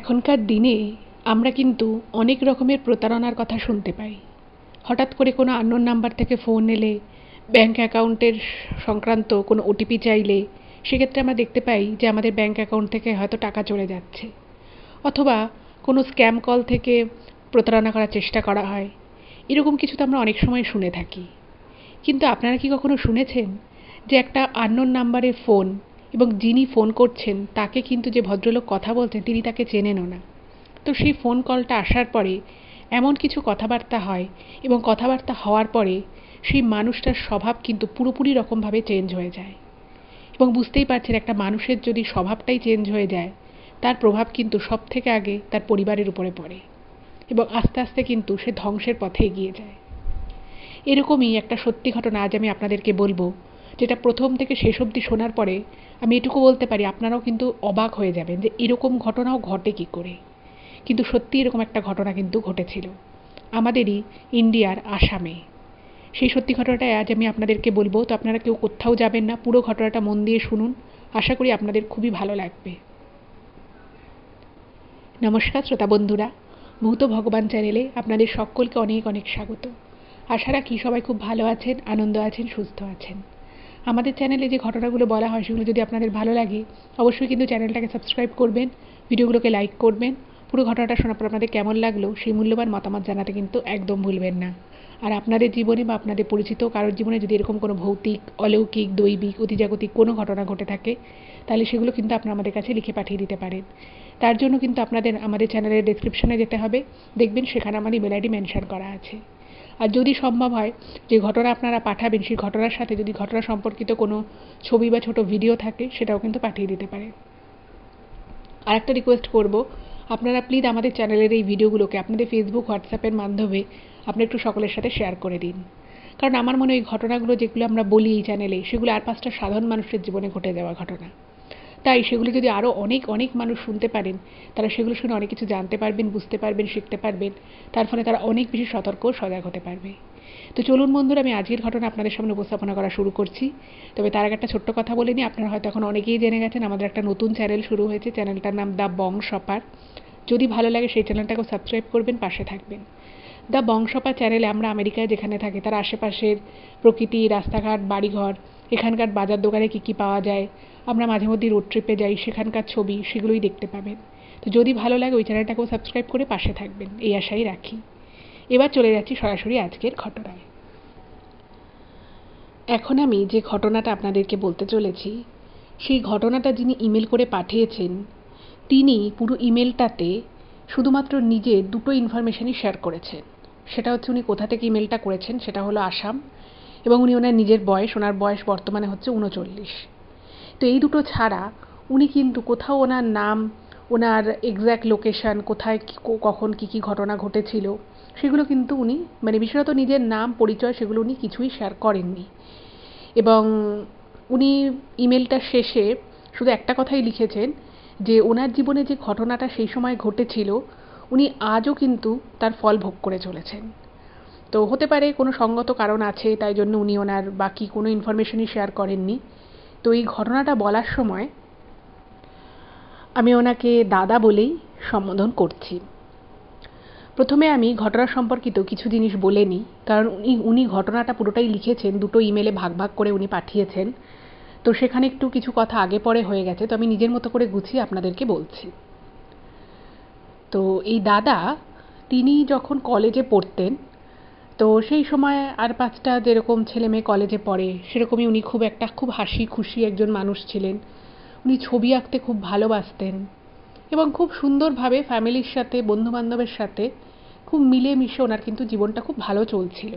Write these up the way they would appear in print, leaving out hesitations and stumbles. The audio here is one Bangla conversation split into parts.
এখনকার দিনে আমরা কিন্তু অনেক রকমের প্রতারণার কথা শুনতে পাই। হঠাৎ করে কোনো আননোন নাম্বার থেকে ফোন এলে, ব্যাংক অ্যাকাউন্টের সংক্রান্ত কোনো ওটিপি চাইলে, সেক্ষেত্রে আমরা দেখতে পাই যে আমাদের ব্যাংক অ্যাকাউন্ট থেকে হয়তো টাকা চলে যাচ্ছে। অথবা কোনো স্ক্যাম কল থেকে প্রতারণা করার চেষ্টা করা হয়। এরকম কিছু তো আমরা অনেক সময় শুনে থাকি। কিন্তু আপনারা কি কখনো শুনেছেন যে একটা আননোন নাম্বারের ফোন এবং যিনি ফোন করছেন তাকে কিন্তু যে ভদ্রলোক কথা বলছেন তিনি তাকে চেনেনও না। তো সেই ফোন কলটা আসার পরে এমন কিছু কথাবার্তা হয় এবং কথাবার্তা হওয়ার পরে সেই মানুষটার স্বভাব কিন্তু পুরোপুরি রকমভাবে চেঞ্জ হয়ে যায়। এবং বুঝতেই পারছেন একটা মানুষের যদি স্বভাবটাই চেঞ্জ হয়ে যায় তার প্রভাব কিন্তু সব থেকে আগে তার পরিবারের উপরে পড়ে এবং আস্তে আস্তে কিন্তু সে ধ্বংসের পথে এগিয়ে যায়। এরকমই একটা সত্যি ঘটনা আজ আমি আপনাদেরকে বলবো, যেটা প্রথম থেকে শেষ অবধি শোনার পরে আমি এটুকু বলতে পারি আপনারাও কিন্তু অবাক হয়ে যাবেন যে এরকম ঘটনাও ঘটে কী করে। কিন্তু সত্যি এরকম একটা ঘটনা কিন্তু ঘটেছিল আমাদেরই ইন্ডিয়ার আসামে। সেই সত্যি ঘটনাটাই আজ আমি আপনাদেরকে বলবো। তো আপনারা কেউ কোথাও যাবেন না, পুরো ঘটনাটা মন দিয়ে শুনুন, আশা করি আপনাদের খুবই ভালো লাগবে। নমস্কার শ্রোতা বন্ধুরা, ভূত ভগবান চ্যানেলে আপনাদের সকলকে অনেক অনেক স্বাগত। আশা রাখি সবাই খুব ভালো আছেন, আনন্দ আছেন, সুস্থ আছেন। আমাদের চ্যানেলে যে ঘটনাগুলো বলা হয় সেগুলো যদি আপনাদের ভালো লাগে অবশ্যই কিন্তু চ্যানেলটাকে সাবস্ক্রাইব করবেন, ভিডিওগুলোকে লাইক করবেন। পুরো ঘটনাটা শোনার পর আপনাদের কেমন লাগলো সেই মূল্যবান মতামত জানাতে কিন্তু একদম ভুলবেন না। আর আপনাদের জীবনে বা আপনাদের পরিচিত কারোর জীবনে যদি এরকম কোনো ভৌতিক, অলৌকিক, দৈবিক, অতিজাগতিক কোনো ঘটনা ঘটে থাকে তাহলে সেগুলো কিন্তু আপনারা আমাদের কাছে লিখে পাঠিয়ে দিতে পারেন। তার জন্য কিন্তু আপনাদের আমাদের চ্যানেলের ডেসক্রিপশনে যেতে হবে, দেখবেন সেখানে আমাদের ইমেল আইডি মেনশন করা আছে। আর যদি সম্ভব হয় যে ঘটনা আপনারা পাঠাবেন সেই ঘটনার সাথে যদি ঘটনা সম্পর্কিত কোনো ছবি বা ছোট ভিডিও থাকে সেটাও কিন্তু পাঠিয়ে দিতে পারেন। আর একটা রিকোয়েস্ট করব, আপনারা প্লিজ আমাদের চ্যানেলের এই ভিডিওগুলোকে আপনাদের ফেসবুক, হোয়াটসঅ্যাপের মাধ্যমে আপনারা একটু সকলের সাথে শেয়ার করে দিন। কারণ আমার মনে হয় এই ঘটনাগুলো যেগুলো আমরা বলি এই চ্যানেলে সেগুলো আর 5টা সাধারণ মানুষের জীবনে ঘটে যাওয়া ঘটনা। তাই সেগুলো যদি আরও অনেক অনেক মানুষ শুনতে পারেন তারা সেগুলো শুনে অনেক কিছু জানতে পারবেন, বুঝতে পারবেন, শিখতে পারবেন। তার ফলে তারা অনেক বেশি সতর্ক ও সজাগ হতে পারবে। তো চলুন বন্ধুরা, আমি আজকের ঘটনা আপনাদের সামনে উপস্থাপনা করা শুরু করছি। তবে তার আগে একটা ছোট্ট কথা বলে নিই, আপনারা হয়তো এখন অনেকেই জেনে গেছেন আমাদের একটা নতুন চ্যানেল শুরু হয়েছে। চ্যানেলটার নাম দ্য বংশপার। যদি ভালো লাগে সেই চ্যানেলটাকেও সাবস্ক্রাইব করবেন, পাশে থাকবেন। দ্য বংশপার চ্যানেলে আমরা আমেরিকায় যেখানে থাকি তার আশেপাশের প্রকৃতি, রাস্তাঘাট, বাড়িঘর, এখানকার বাজার দোকানে কী কী পাওয়া যায়, আমরা মাঝে মধ্যে রোড ট্রিপে যাই সেখানকার ছবি সেগুলোই দেখতে পাবেন। তো যদি ভালো লাগে ওই চ্যানেলটাকেও সাবস্ক্রাইব করে পাশে থাকবেন, এই আশাই রাখি। এবার চলে যাচ্ছি সরাসরি আজকের ঘটনায়। এখন আমি যে ঘটনাটা আপনাদেরকে বলতে চলেছি সেই ঘটনাটা যিনি ইমেল করে পাঠিয়েছেন তিনি পুরো ইমেলটাতে শুধুমাত্র নিজের দুটো ইনফরমেশনই শেয়ার করেছেন। সেটা হচ্ছে উনি কোথা থেকে ইমেলটা করেছেন, সেটা হলো আসাম, এবং উনি ওনার নিজের বয়স, ওনার বয়স বর্তমানে হচ্ছে 39। তো এই দুটো ছাড়া উনি কিন্তু কোথাও ওনার নাম, ওনার এক্স্যাক্ট লোকেশন, কোথায় কখন কী কী ঘটনা ঘটেছিল সেগুলো কিন্তু উনি বিশেষত নিজের নাম, পরিচয় সেগুলো উনি কিছুই শেয়ার করেননি। এবং উনি ইমেলটার শেষে শুধু একটা কথাই লিখেছেন যে ওনার জীবনে যে ঘটনাটা সেই সময় ঘটেছিল উনি আজও কিন্তু তার ফল ভোগ করে চলেছেন। তো হতে পারে কোনো সঙ্গত কারণ আছে তাই জন্য উনি ওনার বাকি কোনো ইনফরমেশনই শেয়ার করেননি। তো এই ঘটনাটা বলার সময় আমি ওনাকে দাদা বলেই সম্বোধন করছি। প্রথমে আমি ঘটনা সম্পর্কিত কিছু জিনিস বলে নিই, কারণ উনি ঘটনাটা পুরোটাই লিখেছেন, দুটো ইমেলে ভাগ ভাগ করে উনি পাঠিয়েছেন। তো সেখানে একটু কিছু কথা আগে পরে হয়ে গেছে, তো আমি নিজের মতো করে গুছিয়ে আপনাদেরকে বলছি। তো এই দাদা তিনি যখন কলেজে পড়তেন তো সেই সময় আর 5টা যেরকম ছেলে মেয়ে কলেজে পড়ে সেরকমই উনি খুব হাসি খুশি একজন মানুষ ছিলেন। উনি ছবি আঁকতে খুব ভালোবাসতেন এবং খুব সুন্দরভাবে ফ্যামিলির সাথে, বন্ধুবান্ধবের সাথে খুব মিলেমিশে ওনার কিন্তু জীবনটা খুব ভালো চলছিল।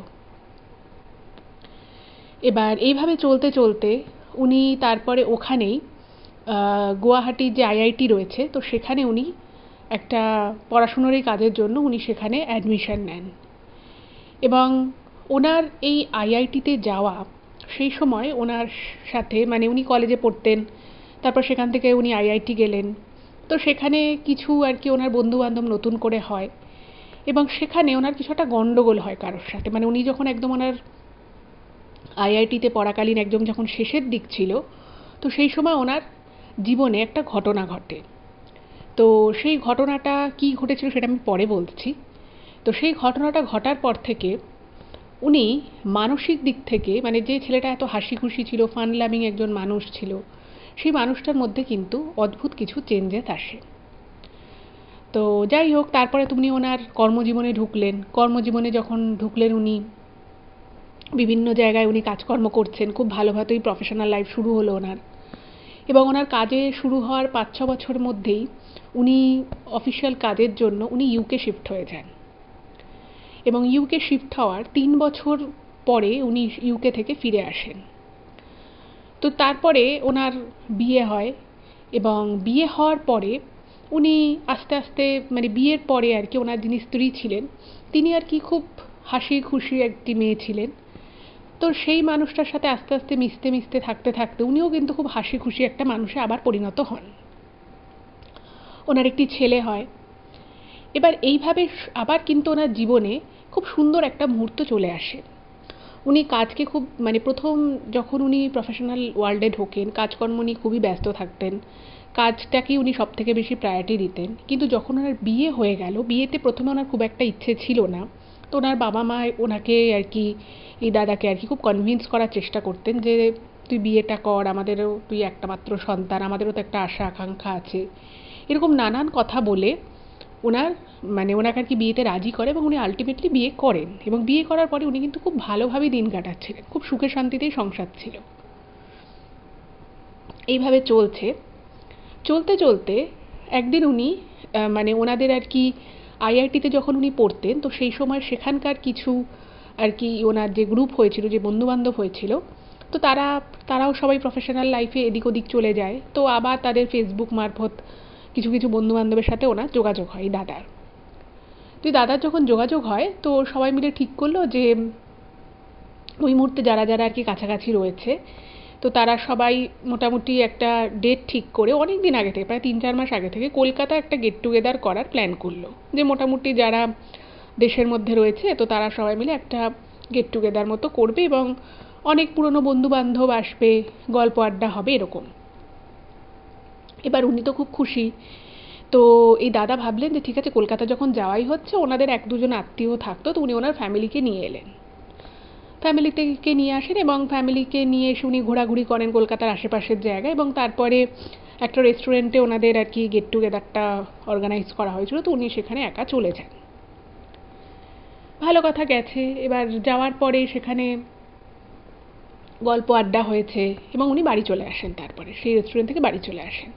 এবার এইভাবে চলতে চলতে উনি তারপরে ওখানেই গুয়াহাটির যে আইআইটি রয়েছে তো সেখানে উনি একটা পড়াশুনোরই কাজের জন্য উনি সেখানে অ্যাডমিশন নেন। এবং ওনার এই আইআইটিতে যাওয়া সেই সময় ওনার সাথে উনি কলেজে পড়তেন, তারপর সেখান থেকে উনি আইআইটি গেলেন। তো সেখানে কিছু আর কি ওনার বন্ধুবান্ধব নতুন করে হয় এবং সেখানে ওনার কিছু একটা গণ্ডগোল হয় কারোর সাথে। উনি যখন একদম ওনার আইআইটিতে পড়াকালীন একদম যখন শেষের দিক ছিল তো সেই সময় ওনার জীবনে একটা ঘটনা ঘটে। তো সেই ঘটনাটা কি ঘটেছিল সেটা আমি পরে বলছি। তো সেই ঘটনাটা ঘটার পর থেকে উনি মানসিক দিক থেকে, মানে যে ছেলেটা এত হাসি খুশি ছিল, ফান লাভিং একজন মানুষ ছিল, সেই মানুষটার মধ্যে কিন্তু অদ্ভুত কিছু চেঞ্জেস আসে। তো যাই হোক, তারপরে উনি ওনার কর্মজীবনে ঢুকলেন। কর্মজীবনে যখন ঢুকলেন উনি বিভিন্ন জায়গায় উনি কাজকর্ম করছেন, খুব ভালোভাবেই প্রফেশনাল লাইফ শুরু হলো ওনার। এবং ওনার কাজে শুরু হওয়ার 5-6 বছরের মধ্যেই উনি অফিসিয়াল কাজের জন্য উনি ইউকে শিফট হয়ে যান। এবং ইউকে শিফট হওয়ার 3 বছর পরে উনি ইউকে থেকে ফিরে আসেন। তো তারপরে ওনার বিয়ে হয়, এবং বিয়ে হওয়ার পরে উনি আস্তে আস্তে, মানে বিয়ের পরে আর কি, ওনার যিনি স্ত্রী ছিলেন তিনি আর কি খুব হাসি খুশি একটি মেয়ে ছিলেন। তো সেই মানুষটার সাথে আস্তে আস্তে মিশতে মিশতে থাকতে থাকতে উনিও কিন্তু খুব হাসি খুশি একটা মানুষে আবার পরিণত হন। ওনার একটি ছেলে হয়। এবার এইভাবে আবার কিন্তু ওনার জীবনে খুব সুন্দর একটা মুহূর্ত চলে আসে। উনি কাজকে খুব, মানে প্রথম যখন উনি প্রফেশনাল ওয়ার্ল্ডে ঢোকেন, কাজকর্ম নিয়ে খুবই ব্যস্ত থাকতেন, কাজটাকেই উনি সব থেকে বেশি প্রায়োরিটি দিতেন। কিন্তু যখন ওনার বিয়ে হয়ে গেল, বিয়েতে প্রথমে ওনার খুব একটা ইচ্ছে ছিল না। তো ওনার বাবা মা ওনাকে আর কি, এই দাদাকে আর কি খুব কনভিন্স করার চেষ্টা করতেন যে তুই বিয়েটা কর, আমাদেরও তুই একটা মাত্র সন্তান, আমাদেরও তো একটা আশা আকাঙ্ক্ষা আছে, এরকম নানান কথা বলে ওনার, মানে ওনাকে আর কি বিয়েতে রাজি করে, এবং উনি আলটিমেটলি বিয়ে করেন। এবং বিয়ে করার পরে উনি কিন্তু খুব ভালোভাবেই দিন কাটাচ্ছিলেন, খুব সুখে শান্তিতেই সংসার ছিল। এইভাবে চলছে, চলতে চলতে একদিন উনি মানে ওনাদের আর কি আইআইটিতে যখন উনি পড়তেন, তো সেই সময় সেখানকার কিছু আর কি ওনার যে গ্রুপ হয়েছিল, যে বন্ধুবান্ধব হয়েছিল, তো তারাও সবাই প্রফেশনাল লাইফে এদিক ওদিক চলে যায়। তো আবার তাদের ফেসবুক মারফত কিছু কিছু বন্ধুবান্ধবের সাথে ওনার যোগাযোগ হয় দাদার। তো দাদার যখন যোগাযোগ হয়, তো সবাই মিলে ঠিক করলো যে ওই মুহূর্তে যারা যারা আর কি কাছাকাছি রয়েছে, তো তারা সবাই মোটামুটি একটা ডেট ঠিক করে অনেক দিন আগে থেকে, প্রায় 3-4 মাস আগে থেকে কলকাতা একটা গেট টুগেদার করার প্ল্যান করলো। যে মোটামুটি যারা দেশের মধ্যে রয়েছে, তো তারা সবাই মিলে একটা গেট টুগেদার মতো করবে, এবং অনেক পুরনো বন্ধু বান্ধব আসবে, গল্প আড্ডা হবে, এরকম। এবার উনি তো খুব খুশি। তো এই দাদা ভাবলেন যে ঠিক আছে, কলকাতা যখন যাওয়াই হচ্ছে, ওনাদের 1-2 জন আত্মীয় থাকতো, তো উনি ওনার ফ্যামিলিকে নিয়ে এলেন। ফ্যামিলিকে নিয়ে আসেন, এবং ফ্যামিলিকে নিয়ে এসে উনি ঘোরাঘুরি করেন কলকাতার আশেপাশের জায়গায়, এবং তারপরে একটা রেস্টুরেন্টে ওনাদের আর কি গেট টুগেদারটা অর্গানাইজ করা হয়েছিল, তো উনি সেখানে একা চলে যান। ভালো কথা গেছে। এবার যাওয়ার পরে সেখানে গল্প আড্ডা হয়েছে, এবং উনি বাড়ি চলে আসেন, তারপরে সেই রেস্টুরেন্ট থেকে বাড়ি চলে আসেন।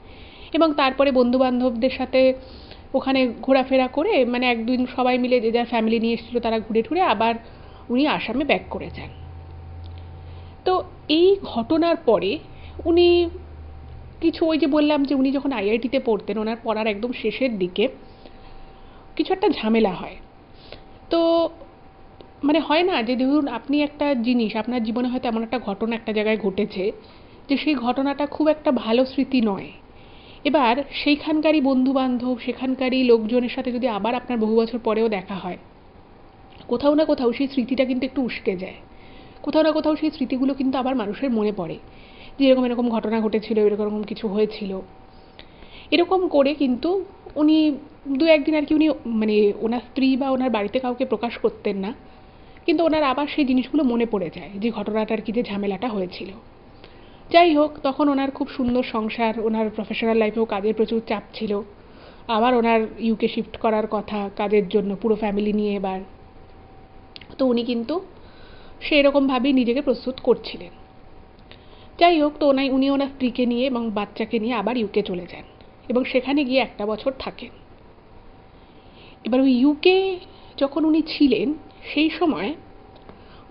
এবং তারপরে বন্ধু বান্ধবদের সাথে ওখানে ঘোরাফেরা করে, মানে একদিন সবাই মিলে যে যার ফ্যামিলি নিয়ে এসেছিল তারা ঘুরে টুরে আবার উনি আসামে ব্যাক করে যান। তো এই ঘটনার পরে উনি কিছু, ওই যে বললাম যে উনি যখন আইআইটিতে পড়তেন, ওনার পড়ার একদম শেষের দিকে কিছু একটা ঝামেলা হয়। তো মানে হয় না যে ধরুন আপনি একটা জিনিস, আপনার জীবনে হয়তো এমন একটা ঘটনা একটা জায়গায় ঘটেছে যে সেই ঘটনাটা খুব একটা ভালো স্মৃতি নয়। এবার সেইখানকারই বন্ধু বান্ধব, সেখানকারই লোকজনের সাথে যদি আবার আপনার বহু বছর পরেও দেখা হয়, কোথাও না কোথাও সেই স্মৃতিটা কিন্তু একটু উস্কে যায়। কোথাও না কোথাও সেই স্মৃতিগুলো কিন্তু আবার মানুষের মনে পড়ে, যে এরকম এরকম ঘটনা ঘটেছিল, এরকম কিছু হয়েছিল। এরকম করে কিন্তু উনি 2-1 দিন আর কি উনি, মানে ওনার স্ত্রী বা ওনার বাড়িতে কাউকে প্রকাশ করতেন না, কিন্তু ওনার আবার সেই জিনিসগুলো মনে পড়ে যায়, যে ঘটনাটার কি যে ঝামেলাটা হয়েছিল। যাই হোক, তখন ওনার খুব সুন্দর সংসার, ওনার প্রফেশনাল লাইফেও কাজের প্রচুর চাপ ছিল। আবার ওনার ইউকে শিফট করার কথা কাজের জন্য, পুরো ফ্যামিলি নিয়ে এবার। তো উনি কিন্তু সেরকমভাবেই নিজেকে প্রস্তুত করছিলেন। যাই হোক, তো উনি ওনার স্ত্রীকে নিয়ে এবং বাচ্চাকে নিয়ে আবার ইউকে চলে যান, এবং সেখানে গিয়ে 1টা বছর থাকেন। এবার ওই ইউকে যখন উনি ছিলেন, সেই সময়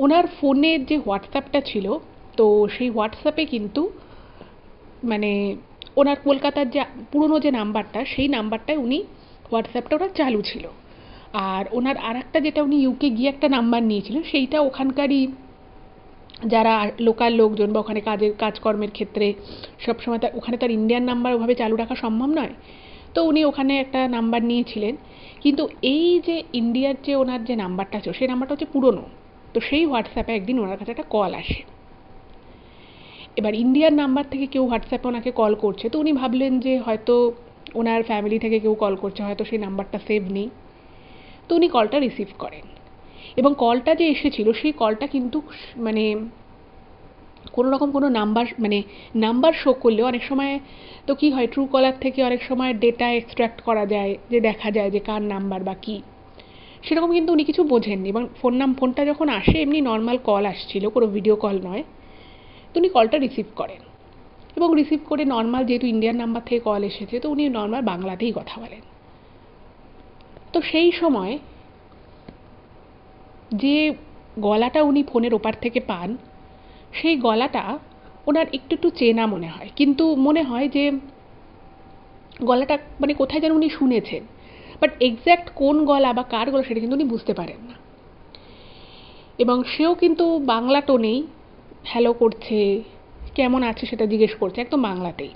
ওনার ফোনের যে হোয়াটসঅ্যাপটা ছিল, তো সেই হোয়াটসঅ্যাপে কিন্তু, মানে ওনার কলকাতার যে পুরনো যে নাম্বারটা, সেই নাম্বারটায় উনি হোয়াটসঅ্যাপটা ওনার চালু ছিল। আর ওনার আরেকটা, যেটা উনি ইউকে গিয়ে একটা নাম্বার নিয়েছিলেন, সেইটা ওখানকারই যারা লোকাল লোকজন বা ওখানে কাজকর্মের ক্ষেত্রে সবসময় ওখানে তার ইন্ডিয়ান নাম্বার ওভাবে চালু রাখা সম্ভব নয়, তো উনি ওখানে একটা নাম্বার নিয়েছিলেন। কিন্তু এই যে ইন্ডিয়ার যে ওনার যে নাম্বারটা ছিল, সেই নাম্বারটা হচ্ছে পুরনো। তো সেই হোয়াটসঅ্যাপে একদিন ওনার কাছে একটা কল আসে। এবার ইন্ডিয়ার নাম্বার থেকে কেউ হোয়াটসঅ্যাপে ওনাকে কল করছে, তো উনি ভাবলেন যে হয়তো ওনার ফ্যামিলি থেকে কেউ কল করছে, হয়তো সেই নাম্বারটা সেভ নেই। তো উনি কলটা রিসিভ করেন এবং কলটা যে এসেছিল সেই কলটা কিন্তু মানে কোনো রকম কোনো নাম্বার শো করলেও অনেক সময় তো কী হয়, ট্রু কলার থেকে অনেক সময় ডেটা এক্সট্র্যাক্ট করা যায়, যে দেখা যায় যে কার নাম্বার বা কী, সেরকম কিন্তু উনি কিছু বোঝেননি। এবং ফোনটা যখন আসে এমনি নর্মাল কল আসছিল, কোনো ভিডিও কল নয়। তো উনি কলটা রিসিভ করেন এবং রিসিভ করে নর্মাল, যেহেতু ইন্ডিয়ান নাম্বার থেকে কল এসেছে, তো উনি নর্মাল বাংলাতেই কথা বলেন। তো সেই সময় যে গলাটা উনি ফোনের ওপার থেকে পান, সেই গলাটা ওনার একটু একটু চেনা মনে হয়, কিন্তু মনে হয় যে গলাটা মানে কোথায় যেন উনি শুনেছেন, বাট এক্স্যাক্ট কোন গলা বা কার গলা সেটা কিন্তু উনি বুঝতে পারেন না। এবং সেও কিন্তু বাংলা টোনেই হ্যালো করছে, কেমন আছে সেটা জিজ্ঞেস করছে, একদম বাংলাতেই।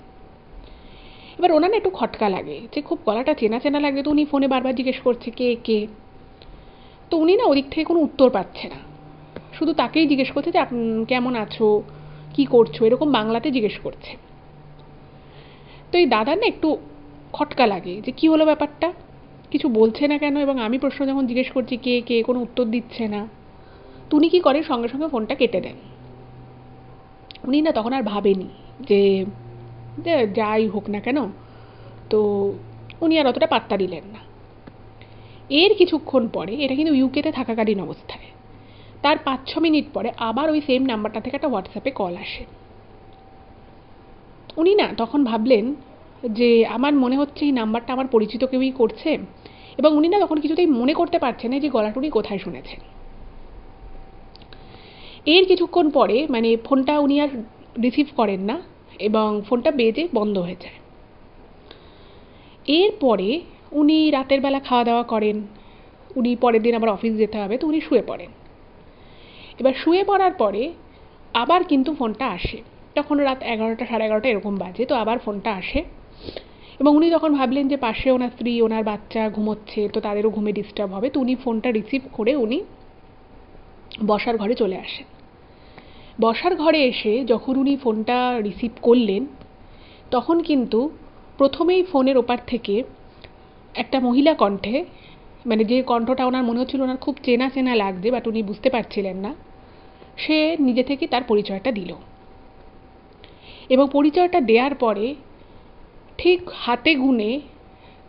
এবার ওনার না একটু খটকা লাগে, যে খুব গলাটা চেনা চেনা লাগে, তো উনি ফোনে বারবার জিজ্ঞেস করছে কে কে। তো উনি না ওদিক থেকে কোনো উত্তর পাচ্ছে না, শুধু তাকেই জিজ্ঞেস করছে যে কেমন আছো, কি করছো, এরকম বাংলাতে জিজ্ঞেস করছে। তো এই দাদার না একটু খটকা লাগে যে কি হলো ব্যাপারটা, কিছু বলছে না কেন, এবং আমি প্রশ্ন যখন জিজ্ঞেস করছি কে কে, কোনো উত্তর দিচ্ছে না। তো উনি কী করেন, সঙ্গে সঙ্গে ফোনটা কেটে দেন। উনি না তখন আর ভাবেনি যে যাই হোক না কেন, তো উনি আর অতটা পাত্তা দিলেন না। এর কিছুক্ষণ পরে, এটা কিন্তু ইউকেতে থাকাকালীন অবস্থায়, তার 5-6 মিনিট পরে আবার ওই সেম নাম্বারটা থেকে একটা হোয়াটসঅ্যাপে কল আসে। উনি না তখন ভাবলেন যে আমার মনে হচ্ছে এই নাম্বারটা আমার পরিচিত কেউই করছে, এবং উনি না তখন কিছুতেই মনে করতে পারছেন না যে গলাটা উনি কোথায় শুনেছেন। এর কিছুক্ষণ পরে মানে ফোনটা উনি আর রিসিভ করেন না এবং ফোনটা বেজে বন্ধ হয়ে যায়। এরপরে উনি রাতের বেলা খাওয়া দাওয়া করেন, উনি পরের দিন আবার অফিস যেতে হবে, তো উনি শুয়ে পড়েন। এবার শুয়ে পড়ার পরে আবার কিন্তু ফোনটা আসে, তখন রাত 11টা 11:30 এরকম বাজে। তো আবার ফোনটা আসে এবং উনি তখন ভাবলেন যে পাশে ওনার স্ত্রী, ওনার বাচ্চা ঘুমোচ্ছে, তো তাদেরও ঘুমে ডিস্টার্ব হবে। তো উনি ফোনটা রিসিভ করে উনি বসার ঘরে চলে আসেন। বসার ঘরে এসে যখন উনি ফোনটা রিসিভ করলেন, তখন কিন্তু প্রথমেই ফোনের ওপার থেকে একটা মহিলা কণ্ঠে, মানে যে কণ্ঠটা ওনার মনে হচ্ছিল ওনার খুব চেনা চেনা লাগছে, বাট উনি বুঝতে পারছিলেন না, সে নিজে থেকে তার পরিচয়টা দিল। এবং পরিচয়টা দেওয়ার পরে ঠিক হাতে গুনে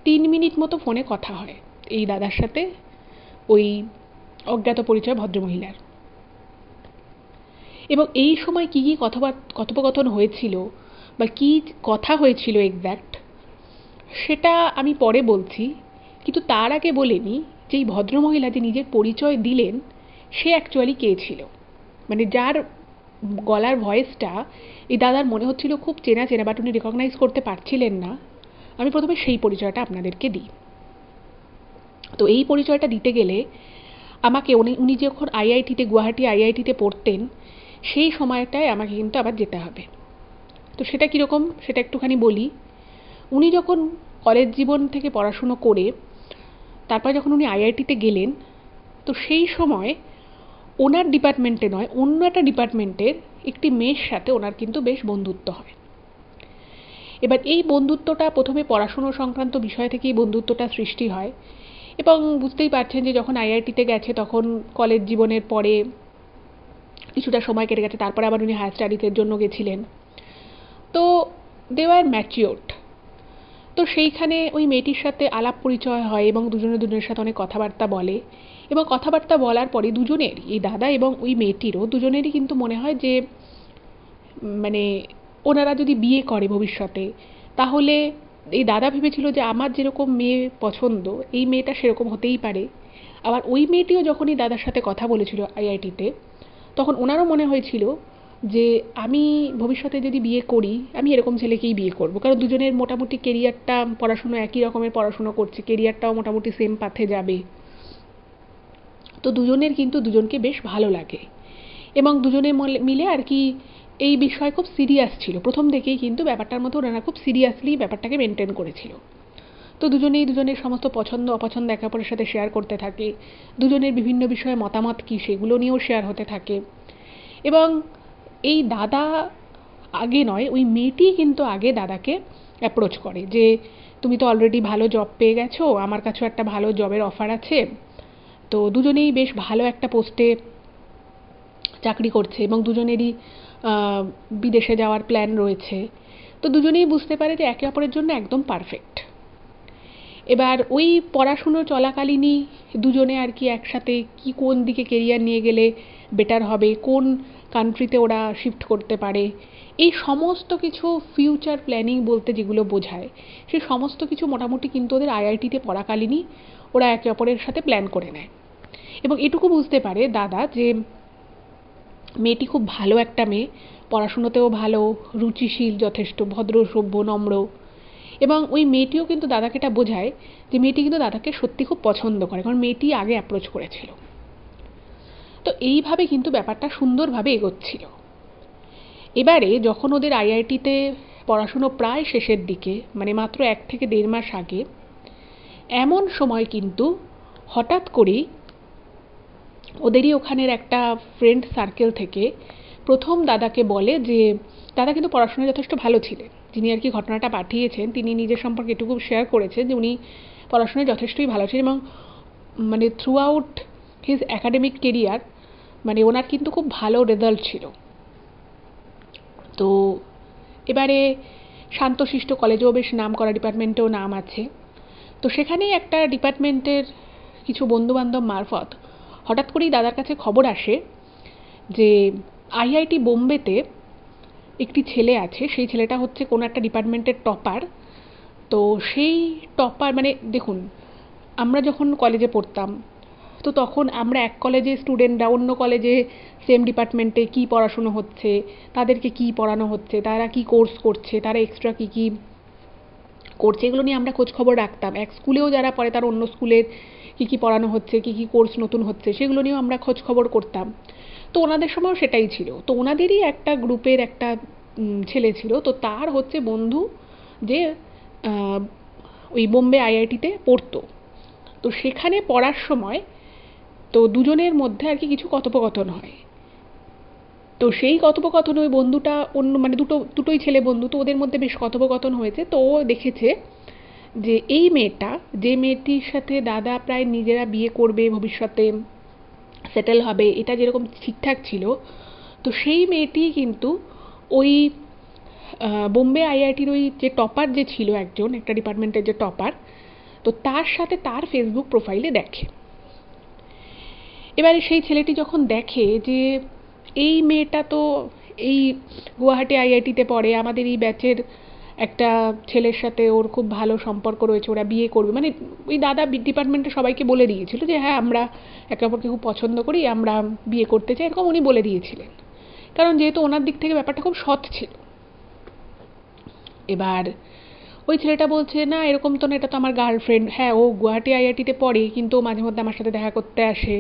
3 মিনিট মতো ফোনে কথা হয় এই দাদার সাথে, ওই অজ্ঞাত পরিচয় ভদ্রমহিলার। এবং এই সময় কী কী কথোপকথন হয়েছিল বা কী কথা হয়েছিল এক্স্যাক্ট, সেটা আমি পরে বলছি। কিন্তু তার আগে বলে নিই যে এই ভদ্রমহিলা যে নিজের পরিচয় দিলেন, সে অ্যাকচুয়ালি কে ছিল, মানে যার গলার ভয়েসটা এই দাদার মনে হচ্ছিল খুব চেনা চেনা, বাট উনি রেকগনাইজ করতে পারছিলেন না। আমি প্রথমে সেই পরিচয়টা আপনাদেরকে দিই। তো এই পরিচয়টা দিতে গেলে আমাকে উনি যখন আইআইটিতে, গুয়াহাটি আইআইটিতে পড়তেন, সেই সময়টায় আমাকে কিন্তু আবার যেতে হবে। তো সেটা কীরকম সেটা একটুখানি বলি। উনি যখন কলেজ জীবন থেকে পড়াশুনো করে তারপর যখন উনি আইআইটিতে গেলেন, তো সেই সময় ওনার ডিপার্টমেন্টে নয়, অন্য একটা ডিপার্টমেন্টের একটি মেয়ের সাথে ওনার কিন্তু বেশ বন্ধুত্ব হয়। এবার এই বন্ধুত্বটা প্রথমে পড়াশুনো সংক্রান্ত বিষয় থেকেই বন্ধুত্বটা সৃষ্টি হয়, এবং বুঝতেই পারছেন যে যখন আইআইটিতে গেছে তখন কলেজ জীবনের পরে কিছুটা সময় কেটে গেছে, তারপরে আবার উনি হায়ার স্টাডিজের জন্য গেছিলেন। তো দে ওয়ার ম্যাচিওরড। তো সেইখানে ওই মেয়েটির সাথে আলাপ পরিচয় হয় এবং দুজনের সাথে অনেক কথাবার্তা বলে, এবং কথাবার্তা বলার পরে দুজনের, এই দাদা এবং ওই মেয়েটিরও দুজনেরই কিন্তু মনে হয় যে মানে ওনারা যদি বিয়ে করে ভবিষ্যতে, তাহলে এই দাদা ভেবেছিল যে আমার যেরকম মেয়ে পছন্দ এই মেয়েটা সেরকম হতেই পারে। আবার ওই মেয়েটিও যখনই দাদার সাথে কথা বলেছিল আইআইটিতে, তখন ওনারও মনে হয়েছিল যে আমি ভবিষ্যতে যদি বিয়ে করি, আমি এরকম ছেলেকেই বিয়ে করব, কারণ দুজনের মোটামুটি কেরিয়ারটা, পড়াশুনো একই রকমের পড়াশুনো করছে, কেরিয়ারটাও মোটামুটি সেম পাথে যাবে। তো দুজনের কিন্তু দুজনকে বেশ ভালো লাগে, এবং দুজনে মিলে আর কি এই বিষয়ে খুব সিরিয়াস ছিল প্রথম থেকেই, কিন্তু ব্যাপারটার মধ্যে ওনারা খুব সিরিয়াসলি ব্যাপারটাকে মেনটেন করেছিল। তো দুজনেই দুজনের সমস্ত পছন্দ অপছন্দ একে অপরের সাথে শেয়ার করতে থাকে, দুজনের বিভিন্ন বিষয়ে মতামত কী সেগুলো নিয়েও শেয়ার হতে থাকে। এবং এই দাদা আগে নয়, ওই মেয়েটি কিন্তু আগে দাদাকে অ্যাপ্রোচ করে যে তুমি তো অলরেডি ভালো জব পেয়ে গেছো, আমার কাছেও একটা ভালো জবের অফার আছে। তো দুজনেই বেশ ভালো একটা পোস্টে চাকরি করছে এবং দুজনেরই বিদেশে যাওয়ার প্ল্যান রয়েছে। তো দুজনেই বুঝতে পারে যে একে অপরের জন্য একদম পারফেক্ট। এবার ওই পড়াশুনো চলাকালীনই দুজনে আর কি একসাথে কি কোন দিকে কেরিয়ার নিয়ে গেলে বেটার হবে, কোন কান্ট্রিতে ওরা শিফট করতে পারে, এই সমস্ত কিছু ফিউচার প্ল্যানিং বলতে যেগুলো বোঝায়, সেই সমস্ত কিছু মোটামুটি কিন্তু ওদের আইআইটিতে পড়াকালীনই ওরা একে অপরের সাথে প্ল্যান করে নেয়। এবং এটুকু বুঝতে পারে দাদা যে মেয়েটি খুব ভালো একটা মেয়ে, পড়াশুনোতেও ভালো, রুচিশীল, যথেষ্ট ভদ্র, সভ্য, নম্র। এবং ওই মেয়েটিও কিন্তু দাদাকে এটা বোঝায় যে মেয়েটি কিন্তু দাদাকে সত্যি খুব পছন্দ করে, কারণ মেয়েটি আগে অ্যাপ্রোচ করেছিল। তো এইভাবে কিন্তু ব্যাপারটা সুন্দরভাবে এগোচ্ছিল। এবারে যখন ওদের আইআইটিতে পড়াশুনো প্রায় শেষের দিকে, মানে মাত্র 1 থেকে 1.5 মাস আগে, এমন সময় কিন্তু হঠাৎ করেই ওদেরই ওখানের একটা ফ্রেন্ড সার্কেল থেকে প্রথম দাদাকে বলে যে দাদা কিন্তু পড়াশোনায় যথেষ্ট ভালো ছিলেন। যিনি আর কি ঘটনাটা পাঠিয়েছেন তিনি নিজের সম্পর্কে এটুকু শেয়ার করেছেন যে উনি পড়াশোনায় যথেষ্টই ভালো ছিলেন এবং মানে through out his academic career মানে ওনার কিন্তু খুব ভালো রেজাল্ট ছিল। তো এবারে শান্তশিষ্ট কলেজেও বেশ নাম করা, ডিপার্টমেন্টেও নাম আছে। তো সেখানেই একটা ডিপার্টমেন্টের কিছু বন্ধুবান্ধব মারফত হঠাৎ করেই দাদার কাছে খবর আসে যে আইআইটি বোম্বেতে একটি ছেলে আছে, সেই ছেলেটা হচ্ছে কোনো একটা ডিপার্টমেন্টের টপার। তো সেই টপার মানে দেখুন, আমরা যখন কলেজে পড়তাম তো তখন আমরা এক কলেজে স্টুডেন্টরা অন্য কলেজে সেম ডিপার্টমেন্টে কী পড়াশুনো হচ্ছে, তাদেরকে কী পড়ানো হচ্ছে, তারা কী কোর্স করছে, তারা এক্সট্রা কী কী করছে, এগুলো নিয়ে আমরা খোঁজ খবর রাখতাম। এক স্কুলেও যারা পড়ে তার অন্য স্কুলের কী কী পড়ানো হচ্ছে, কী কী কোর্স নতুন হচ্ছে, সেগুলো নিয়েও আমরা খোঁজ খবর করতাম। তো ওনাদের সময়ও সেটাই ছিল। তো ওনাদেরই একটা গ্রুপের একটা ছেলে ছিল, তো তার হচ্ছে বন্ধু যে ওই বোম্বে আইআইটিতে পড়তো। তো সেখানে পড়ার সময় তো দুজনের মধ্যে আর কি কিছু কথোপকথন হয়। তো সেই কথোপকথনে ওই বন্ধুটা অন্য মানে দুটোই ছেলে বন্ধু, তো ওদের মধ্যে বেশ কথোপকথন হয়েছে। তো ও দেখেছে যে এই মেয়েটা, যে মেয়েটির সাথে দাদা প্রায় নিজেরা বিয়ে করবে, ভবিষ্যতে সেটেল হবে, এটা যেরকম ঠিকঠাক ছিল, তো সেই মেয়েটি কিন্তু ওই বোম্বে আইআইটির ওই যে টপার যে ছিল একজন, একটা ডিপার্টমেন্টের যে টপার, তো তার সাথে তার ফেসবুক প্রোফাইলে দেখে। এবারে সেই ছেলেটি যখন দেখে যে এই মেয়েটা তো এই গুয়াহাটি আইআইটিতে পড়ে, আমাদের এই ব্যাচের একটা ছেলের সাথে ওর খুব ভালো সম্পর্ক রয়েছে, ওরা বিয়ে করবে, মানে ওই দাদা ডিপার্টমেন্টে সবাইকে বলে দিয়েছিল যে হ্যাঁ আমরা একে অপরকে খুব পছন্দ করি, আমরা বিয়ে করতে চাই, এরকম উনি বলে দিয়েছিলেন, কারণ যেহেতু ওনার দিক থেকে ব্যাপারটা খুব সৎ ছিল। এবার ওই ছেলেটা বলছে না এরকম তো না, এটা তো আমার গার্লফ্রেন্ড। হ্যাঁ ও গুয়াহাটি আইআইটিতে পড়ে কিন্তু ও মাঝে মধ্যে আমার সাথে দেখা করতে আসে,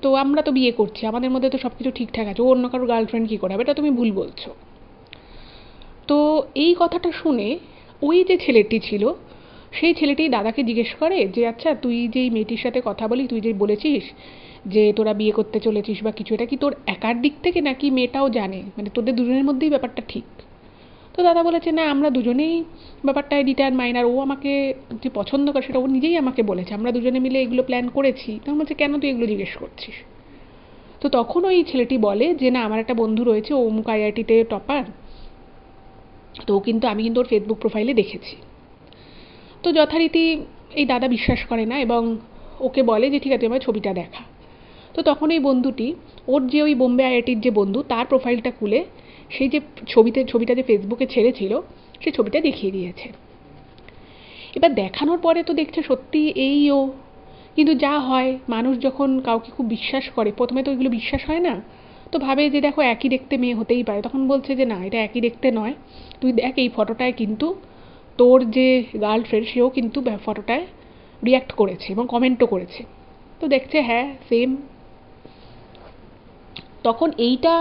তো আমরা তো বিয়ে করছি, আমাদের মধ্যে তো সব কিছু ঠিকঠাক আছে, ও অন্য কারোর গার্লফ্রেন্ড কী করে হবে, এটা তুমি ভুল বলছো। তো এই কথাটা শুনে ওই যে ছেলেটি ছিল সেই ছেলেটি দাদাকে জিজ্ঞেস করে যে আচ্ছা তুই যে এই মেয়েটির সাথে কথা বলি, তুই যে বলেছিস যে তোরা বিয়ে করতে চলেছিস বা কিছু, এটা কি তোর একার দিক থেকে নাকি মেয়েটাও জানে, মানে তোদের দুজনের মধ্যেই ব্যাপারটা ঠিক? তো দাদা বলেছে না আমরা দুজনেই ব্যাপারটায় ডিটারমাইন, আর ও আমাকে যে পছন্দ করে সেটা ও নিজেই আমাকে বলেছে, আমরা দুজনে মিলে এগুলো প্ল্যান করেছি। তখন বলছে কেন তুই এগুলো জিজ্ঞেস করছিস? তো তখন ওই ছেলেটি বলে যে না আমার একটা বন্ধু রয়েছে, ও অমুক আইআইটিতে টপার, তো কিন্তু আমি কিন্তু ওর ফেসবুক প্রোফাইলে দেখেছি। তো যথারীতি এই দাদা বিশ্বাস করে না এবং ওকে বলে যে ঠিক আছে আমার ছবিটা দেখা। তো তখন এই বন্ধুটি ওর যে ওই বোম্বে আইআইটির যে বন্ধু তার প্রোফাইলটা খুলে সেই যে ছবিটা যে ফেসবুকে ছেড়েছিল সেই ছবিটা দেখিয়ে দিয়েছে। এবার দেখানোর পরে তো দেখছে সত্যি এই ও, কিন্তু যা হয় মানুষ যখন কাউকে খুব বিশ্বাস করে প্রথমে তো ওইগুলো বিশ্বাস হয় না, তো ভাবে যে দেখো একই দেখতে মেয়ে হতেই পারে। তখন বলছে যে না এটা একই দেখতে নয়, তুই দেখ এই ফটোটায় কিন্তু তোর যে গার্লফ্রেন্ড সেও কিন্তু ফটোটায় রিয়্যাক্ট করেছে এবং কমেন্টও করেছে। তো দেখছে হ্যাঁ সেম। তখন এইটা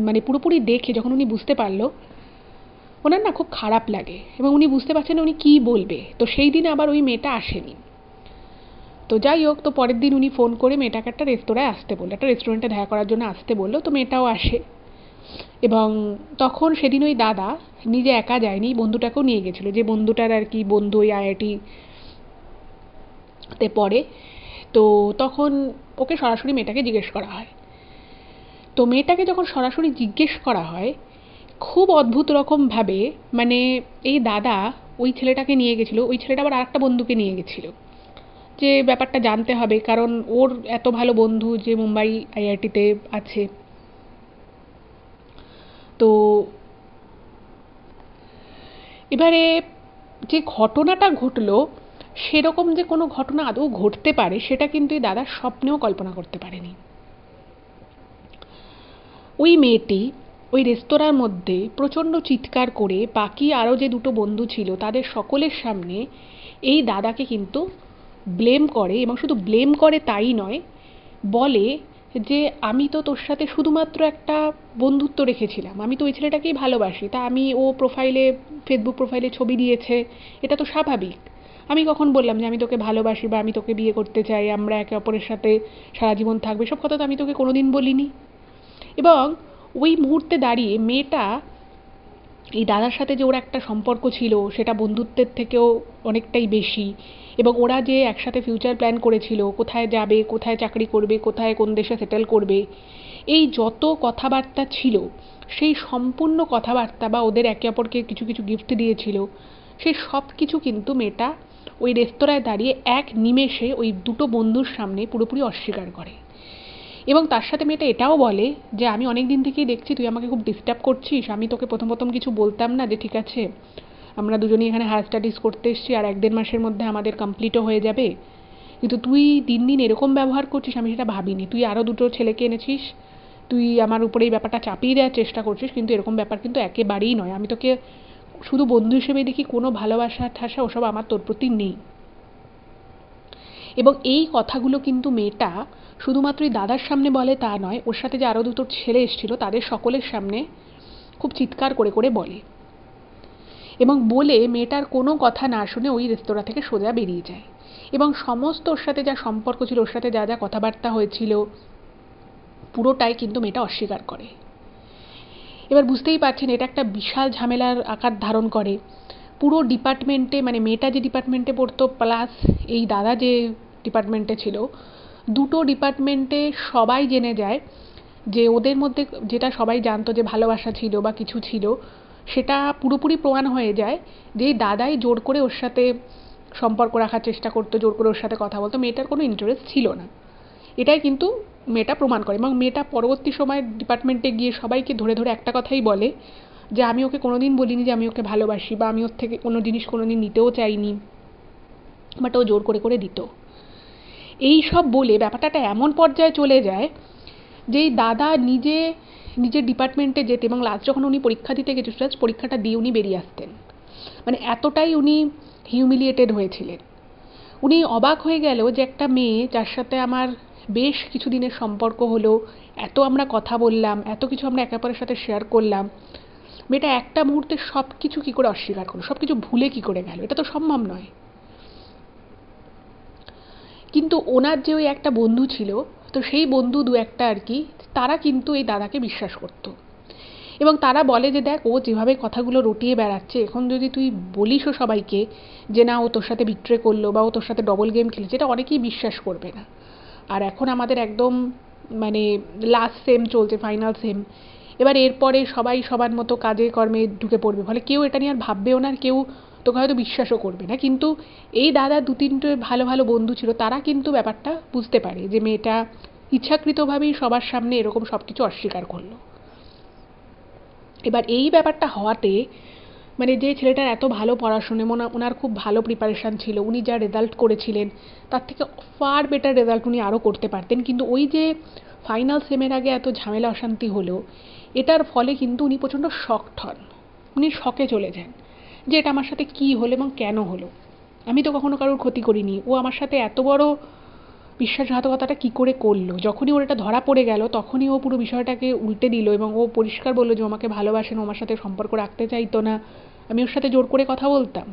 মানে পুরোপুরি দেখে যখন উনি বুঝতে পারলো, ওনার না খুব খারাপ লাগে এবং উনি বুঝতে পারছেন উনি কী বলবে। তো সেই দিন আবার ওই মেয়েটা আসেনি। তো যাই হোক, তো পরের দিন উনি ফোন করে মেয়েটাকে একটা রেস্তোরাঁয় আসতে বললো, একটা রেস্টুরেন্টে দেখা করার জন্য আসতে বললো। তো মেয়েটাও আসে। এবং তখন সেদিন ওই দাদা নিজে একা যায়নি, বন্ধুটাকেও নিয়ে গেছিলো, যে বন্ধুটার আর কি বন্ধু ওই IIT-তে পড়ে। তো তখন ওকে সরাসরি মেয়েটাকে জিজ্ঞেস করা হয়। তো মেয়েটাকে যখন সরাসরি জিজ্ঞেস করা হয়, খুব অদ্ভুত রকমভাবে মানে এই দাদা ওই ছেলেটাকে নিয়ে গেছিলো, ওই ছেলেটা আবার আরেকটা বন্ধুকে নিয়ে গেছিলো, যে ব্যাপারটা জানতে হবে, কারণ ওর এত ভালো বন্ধু যে মুম্বাই IIT-তে আছে। তো এবারে যে ঘটনাটা ঘটলো, সেরকম যে কোনো ঘটনা আদৌ ঘটতে পারে সেটা কিন্তু এই দাদা স্বপ্নেও কল্পনা করতে পারেনি। ওই মেয়েটি ওই রেস্তোরাঁর মধ্যে প্রচণ্ড চিৎকার করে বাকি আরও যে দুটো বন্ধু ছিল তাদের সকলের সামনে এই দাদাকে কিন্তু ব্লেম করে, এবং শুধু ব্লেম করে তাই নয়, বলে যে আমি তো তোর সাথে শুধুমাত্র একটা বন্ধুত্ব রেখেছিলাম, আমি তো ওই ছেলেটাকেই ভালোবাসি, তা আমি ও ফেসবুক প্রোফাইলে ছবি দিয়েছে, এটা তো স্বাভাবিক। আমি কখন বললাম যে আমি তোকে ভালোবাসি বা আমি তোকে বিয়ে করতে চাই, আমরা একে অপরের সাথে সারা জীবন থাকবে, সব কথা তো আমি তোকে কোনোদিন বলিনি। এবং ওই মুহূর্তে দাঁড়িয়ে মেয়েটা এই দাদার সাথে যে ওর একটা সম্পর্ক ছিল সেটা বন্ধুত্বের থেকেও অনেকটাই বেশি, এবং ওরা যে একসাথে ফিউচার প্ল্যান করেছিল, কোথায় যাবে, কোথায় চাকরি করবে, কোথায় কোন দেশে সেটেল করবে, এই যত কথাবার্তা ছিল সেই সম্পূর্ণ কথাবার্তা, বা ওদের একে অপরকে কিছু কিছু গিফট দিয়েছিল, সেই সব কিছু কিন্তু মেয়েটা ওই রেস্তোরাঁয় দাঁড়িয়ে এক নিমেষে ওই দুটো বন্ধুর সামনে পুরোপুরি অস্বীকার করে। এবং তার সাথে মেয়েটা এটাও বলে যে আমি অনেক দিন থেকেই দেখছি তুই আমাকে খুব ডিস্টার্ব করছিস, আমি তোকে প্রথম প্রথম কিছু বলতাম না যে ঠিক আছে আমরা দুজনেই এখানে হায়ার স্টাডিজ করতে এসেছি আর 1-1.5 মাসের মধ্যে আমাদের কমপ্লিটও হয়ে যাবে, কিন্তু তুই দিন দিন এরকম ব্যবহার করছিস, আমি সেটা ভাবিনি। তুই আরও দুটো ছেলেকে এনেছিস, তুই আমার উপরে এই ব্যাপারটা চাপিয়ে দেওয়ার চেষ্টা করছিস, কিন্তু এরকম ব্যাপার কিন্তু একেবারেই নয়, আমি তোকে শুধু বন্ধু হিসেবেই দেখি, কোনো ভালোবাসা ঠাসা ওসব আমার তোর প্রতি নেই। এবং এই কথাগুলো কিন্তু মেয়েটা শুধুমাত্রই দাদার সামনে বলে তা নয়, ওর সাথে যে আরও দুটো ছেলে এসেছিল তাদের সকলের সামনে খুব চিৎকার করে করে বলে, এবং বলে মেয়েটার কোনো কথা না শুনে ওই রেস্তোরাঁ থেকে সোজা বেরিয়ে যায়। এবং সমস্ত ওর সাথে যা সম্পর্ক ছিল, ওর সাথে যা যা কথাবার্তা হয়েছিল, পুরোটাই কিন্তু মেয়েটা অস্বীকার করে। এবার বুঝতেই পারছেন এটা একটা বিশাল ঝামেলার আকার ধারণ করে। পুরো ডিপার্টমেন্টে, মানে মেয়েটা যে ডিপার্টমেন্টে পড়তো প্লাস এই দাদা যে ডিপার্টমেন্টে ছিল, দুটো ডিপার্টমেন্টে সবাই জেনে যায় যে ওদের মধ্যে যেটা সবাই জানতো যে ভালোবাসা ছিল বা কিছু ছিল, সেটা পুরোপুরি প্রমাণ হয়ে যায় যে দাদাই জোর করে ওর সাথে সম্পর্ক রাখার চেষ্টা করতো, জোর করে ওর সাথে কথা বলতো, মেয়েটার কোনো ইন্টারেস্ট ছিল না, এটাই কিন্তু মেয়েটা প্রমাণ করে। এবং মেয়েটা পরবর্তী সময় ডিপার্টমেন্টে গিয়ে সবাইকে ধরে ধরে একটা কথাই বলে যে আমি ওকে কোনোদিন বলিনি যে আমি ওকে ভালোবাসি, বা আমি ওর থেকে কোনো জিনিস কোনোদিন নিতেও চাইনি, বাট ও জোর করে করে দিত। এই সব বলে ব্যাপারটা এমন পর্যায়ে চলে যায় যে এই দাদা নিজে নিজের ডিপার্টমেন্টে যেতে, এবং লাস্ট যখন উনি পরীক্ষা দিতে গেছিল, জাস্ট পরীক্ষাটা দিয়ে উনি বেরিয়ে আসতেন, মানে এতটাই উনি হিউমিলিয়েটেড হয়েছিলেন। উনি অবাক হয়ে গেল যে একটা মেয়ে যার সাথে আমার বেশ কিছুদিনের সম্পর্ক হলো, এত আমরা কথা বললাম, এত কিছু আমরা একে অপরের সাথে শেয়ার করলাম, মেয়েটা একটা মুহূর্তে সব কিছু কী করে অস্বীকার করলো, সব কিছু ভুলে কী করে গেল, এটা তো সম্ভব নয়। কিন্তু ওনার যে ওই একটা বন্ধু ছিল, তো সেই বন্ধু দু একটা আর কি, তারা কিন্তু এই দাদাকে বিশ্বাস করতো, এবং তারা বলে যে দেখ ও যেভাবে কথাগুলো রটিয়ে বেড়াচ্ছে, এখন যদি তুই বলিসও সবাইকে যে না ও তোর সাথে বিট্রে করলো বা ও তোর সাথে ডবল গেম খেলেছে, এটা অনেকেই বিশ্বাস করবে না। আর এখন আমাদের একদম মানে লাস্ট সেম চলছে, ফাইনাল সেম, এবার এরপরে সবাই সবার মতো কাজে কর্মে ঢুকে পড়বে, ফলে কেউ এটা নিয়ে আর ভাববেও না, আর কেউ তোকে হয়তো বিশ্বাসও করবে না। কিন্তু এই দাদা 2-3টে ভালো ভালো বন্ধু ছিল, তারা কিন্তু ব্যাপারটা বুঝতে পারে যে মেয়েটা ইচ্ছাকৃতভাবেই সবার সামনে এরকম সব কিছু অস্বীকার করলো। এবার এই ব্যাপারটা হওয়াতে মানে যে ছেলেটার এত ভালো পড়াশুনো, ওনার খুব ভালো প্রিপারেশান ছিল, উনি যা রেজাল্ট করেছিলেন তার থেকে ফার বেটার রেজাল্ট উনি আরও করতে পারতেন, কিন্তু ওই যে ফাইনাল সেমের আগে এত ঝামেলা অশান্তি হলো, এটার ফলে কিন্তু উনি প্রচণ্ড শকড হন, উনি শকে চলে যান যে এটা আমার সাথে কী হলো এবং কেন হলো, আমি তো কখনো কারোর ক্ষতি করিনি, ও আমার সাথে এত বড় বিশ্বাসঘাতকতাটা কী করে করলো। যখনই ওর এটা ধরা পড়ে গেল তখনই ও পুরো বিষয়টাকে উল্টে দিল, এবং ও পরিষ্কার বললো যে ও আমাকে ভালোবাসেন, ও আমার সাথে সম্পর্ক রাখতে চাইতো না, আমি ওর সাথে জোর করে কথা বলতাম।